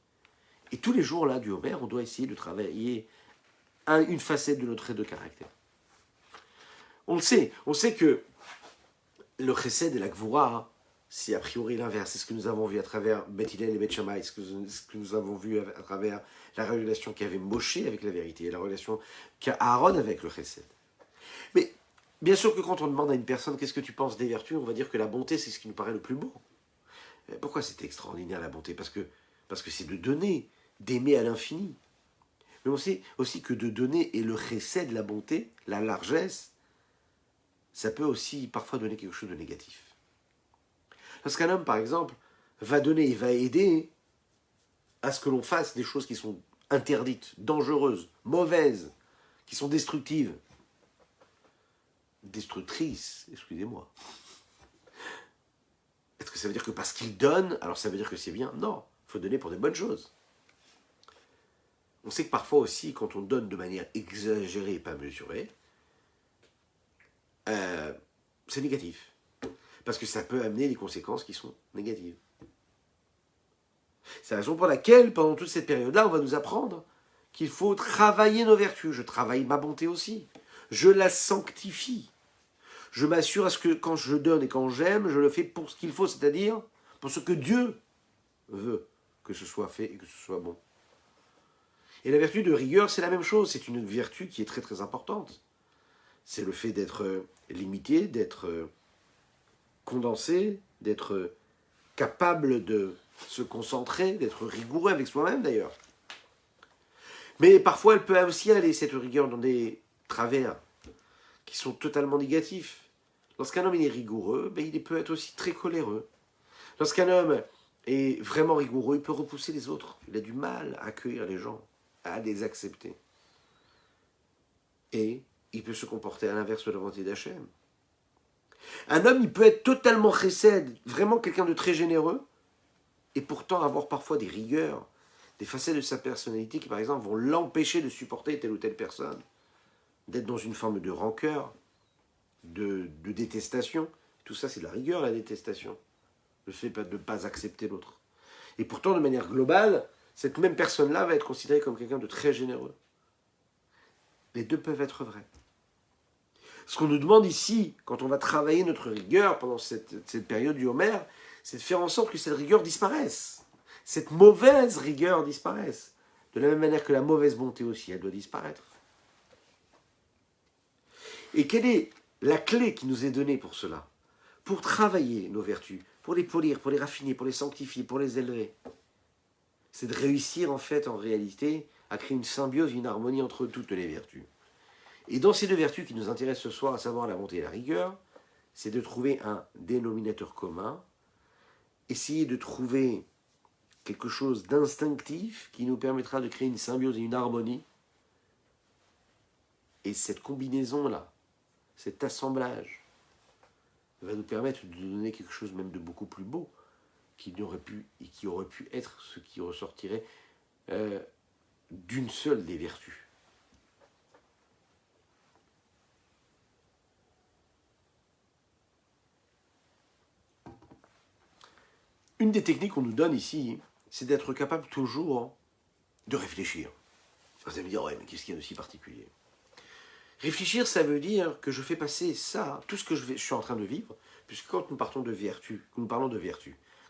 Et tous les jours là du Homer, on doit essayer de travailler une facette de notre trait de caractère. On le sait, on sait que le chesed et la gvura, c'est a priori l'inverse. C'est ce que nous avons vu à travers Beth Hillel et Beth Shammai, ce que nous avons vu à travers la relation qu'avait Moshe avec la vérité et la relation qu'a Aaron avec le chesed. Mais bien sûr que quand on demande à une personne qu'est-ce que tu penses des vertus, on va dire que la bonté c'est ce qui nous paraît le plus beau. Pourquoi c'est extraordinaire la bonté? Parce que c'est de donner, d'aimer à l'infini. Mais on sait aussi que de donner et le chesed, la bonté, la largesse, ça peut aussi parfois donner quelque chose de négatif. Lorsqu'un homme, par exemple, va donner et va aider à ce que l'on fasse des choses qui sont interdites, dangereuses, mauvaises, qui sont destructives, destructrices, excusez-moi. Est-ce que ça veut dire que parce qu'il donne, alors ça veut dire que c'est bien? Non, il faut donner pour des bonnes choses. On sait que parfois aussi, quand on donne de manière exagérée et pas mesurée, c'est négatif. Parce que ça peut amener des conséquences qui sont négatives. C'est la raison pour laquelle, pendant toute cette période-là, on va nous apprendre qu'il faut travailler nos vertus. Je travaille ma bonté aussi. Je la sanctifie. Je m'assure à ce que quand je donne et quand j'aime, je le fais pour ce qu'il faut, c'est-à-dire pour ce que Dieu veut que ce soit fait et que ce soit bon. Et la vertu de rigueur, c'est la même chose. C'est une vertu qui est très très importante. C'est le fait d'être limité, d'être condensé, d'être capable de se concentrer, d'être rigoureux avec soi-même d'ailleurs. Mais parfois elle peut aussi aller, cette rigueur, dans des travers qui sont totalement négatifs. Lorsqu'un homme est rigoureux, il peut être aussi très coléreux. Lorsqu'un homme est vraiment rigoureux, il peut repousser les autres. Il a du mal à accueillir les gens, à les accepter. Et il peut se comporter à l'inverse de la volonté d'Hachem. Un homme, il peut être totalement chesed, vraiment quelqu'un de très généreux, et pourtant avoir parfois des rigueurs, des facettes de sa personnalité qui, par exemple, vont l'empêcher de supporter telle ou telle personne, d'être dans une forme de rancœur, de détestation. Tout ça, c'est de la rigueur, la détestation. Le fait de ne pas accepter l'autre. Et pourtant, de manière globale, cette même personne-là va être considérée comme quelqu'un de très généreux. Les deux peuvent être vrais. Ce qu'on nous demande ici, quand on va travailler notre rigueur pendant cette période du Homer, c'est de faire en sorte que cette rigueur disparaisse. Cette mauvaise rigueur disparaisse. De la même manière que la mauvaise bonté aussi, elle doit disparaître. Et quelle est la clé qui nous est donnée pour cela? Pour travailler nos vertus, pour les polir, pour les raffiner, pour les sanctifier, pour les élever. C'est de réussir en fait, en réalité, à créer une symbiose, une harmonie entre toutes les vertus. Et dans ces deux vertus qui nous intéressent ce soir, à savoir la bonté et la rigueur, c'est de trouver un dénominateur commun, essayer de trouver quelque chose d'instinctif qui nous permettra de créer une symbiose et une harmonie. Et cette combinaison-là, cet assemblage, va nous permettre de donner quelque chose même de beaucoup plus beau, qui aurait pu être ce qui ressortirait d'une seule des vertus. Une des techniques qu'on nous donne ici, c'est d'être capable toujours de réfléchir. Vous allez me dire, ouais, mais qu'est-ce qu'il y a de si particulier? Réfléchir, ça veut dire que je fais passer ça, tout ce que je suis en train de vivre, puisque quand nous parlons de vertu,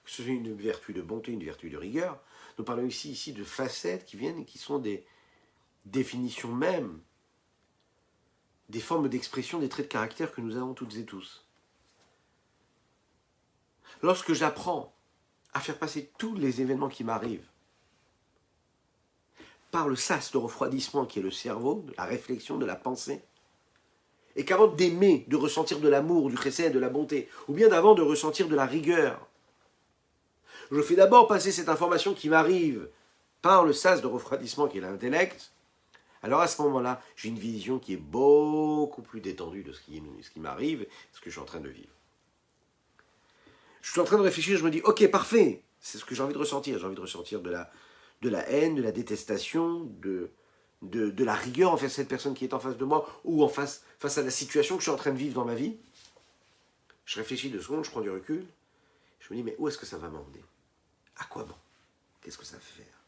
que ce soit une vertu de bonté, une vertu de rigueur, nous parlons ici de facettes qui viennent et qui sont des définitions même, des formes d'expression, des traits de caractère que nous avons toutes et tous. Lorsque j'apprends à faire passer tous les événements qui m'arrivent par le sas de refroidissement qui est le cerveau, de la réflexion, de la pensée, et qu'avant d'aimer, de ressentir de l'amour, du chesed, de la bonté, ou bien d'avant de ressentir de la rigueur, je fais d'abord passer cette information qui m'arrive par le sas de refroidissement qui est l'intellect, alors à ce moment-là, j'ai une vision qui est beaucoup plus détendue de ce qui m'arrive, de ce que je suis en train de vivre. Je suis en train de réfléchir, je me dis, ok, parfait, c'est ce que j'ai envie de ressentir. J'ai envie de ressentir de la haine, de la détestation, de la rigueur envers cette personne qui est en face de moi, ou face à la situation que je suis en train de vivre dans ma vie. Je réfléchis 2 secondes, je prends du recul, je me dis, mais où est-ce que ça va m'emmener? À quoi bon? Qu'est-ce que ça fait faire?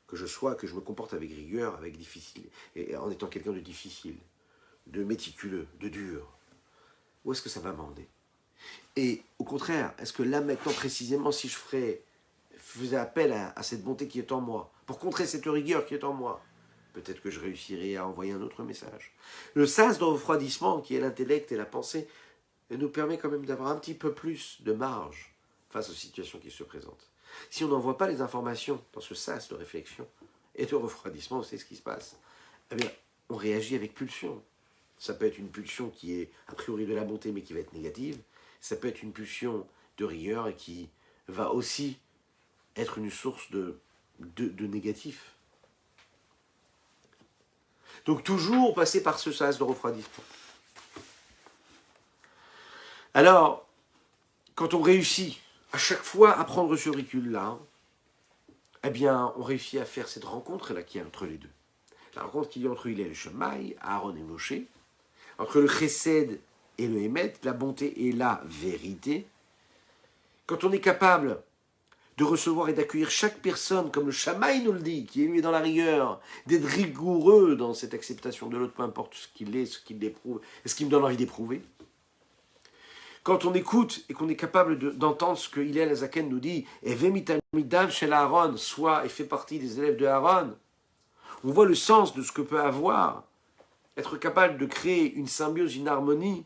Que je me comporte avec rigueur, avec difficile, et en étant quelqu'un de difficile, de méticuleux, de dur. Où est-ce que ça va m'emmener? Et au contraire, est-ce que là maintenant précisément, si je faisais appel à cette bonté qui est en moi, pour contrer cette rigueur qui est en moi, peut-être que je réussirais à envoyer un autre message. Le sas de refroidissement, qui est l'intellect et la pensée, nous permet quand même d'avoir un petit peu plus de marge face aux situations qui se présentent. Si on n'envoie pas les informations dans ce sas de réflexion et de refroidissement, vous savez ce qui se passe. Eh bien, on réagit avec pulsion. Ça peut être une pulsion qui est a priori de la bonté mais qui va être négative. Ça peut être une pulsion de rigueur et qui va aussi être une source de négatif. Donc toujours passer par ce sas de refroidissement. Alors, quand on réussit à chaque fois à prendre ce recul-là, eh bien, on réussit à faire cette rencontre-là qui est entre les deux. La rencontre qu'il y a entre Hillel et Shammai, Aaron et Moshe, entre le chesed et le émet, la bonté et la vérité. Quand on est capable de recevoir et d'accueillir chaque personne, comme le Shammai nous le dit, qui est lui dans la rigueur, d'être rigoureux dans cette acceptation de l'autre, peu importe ce qu'il est, ce qu'il éprouve, et ce qui me donne envie d'éprouver. Quand on écoute et qu'on est capable d'entendre ce que Hillel Azaken nous dit, et Vemitalmidav shel Aaron, soit et fait partie des élèves de Aaron, on voit le sens de ce que peut avoir, être capable de créer une symbiose, une harmonie,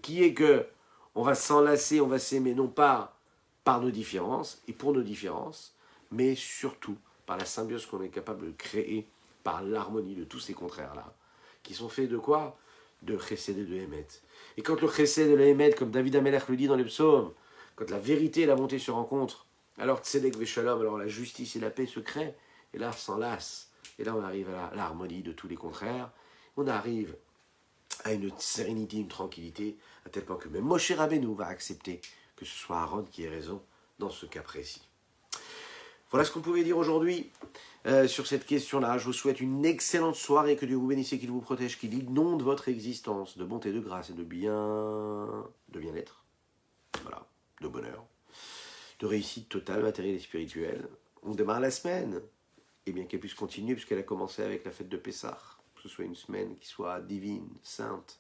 qui est que on va s'enlacer, on va s'aimer, non pas par nos différences et pour nos différences, mais surtout par la symbiose qu'on est capable de créer par l'harmonie de tous ces contraires-là, qui sont faits de quoi? De chesed et de émet. Et quand le chesed et le émet, comme David Amelech le dit dans les psaumes, quand la vérité et la bonté se rencontrent, alors tzedek veshalom, alors la justice et la paix se créent, et là s'enlacent, et là on arrive à l'harmonie de tous les contraires, on arrive à une sérénité, une tranquillité, à tel point que même Moshe Rabbeinu va accepter que ce soit Aaron qui ait raison dans ce cas précis. Voilà ce qu'on pouvait dire aujourd'hui sur cette question-là. Je vous souhaite une excellente soirée, que Dieu vous bénisse et qu'il vous protège, qu'il inonde votre existence de bonté, de grâce et de bien-être. Voilà, de bonheur, de réussite totale, matérielle et spirituelle. On démarre la semaine, et bien qu'elle puisse continuer puisqu'elle a commencé avec la fête de Pessah. Que ce soit une semaine qui soit divine, sainte,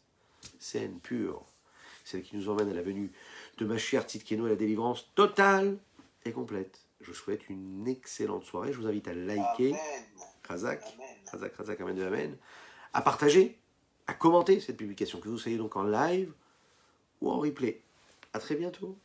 saine, pure, celle qui nous emmène à la venue de Mashiach Tzidkenu, à la délivrance totale et complète. Je vous souhaite une excellente soirée. Je vous invite à liker, Razak, Razak, Razak, Amen de Amen, à partager, à commenter cette publication, que vous soyez donc en live ou en replay. À très bientôt.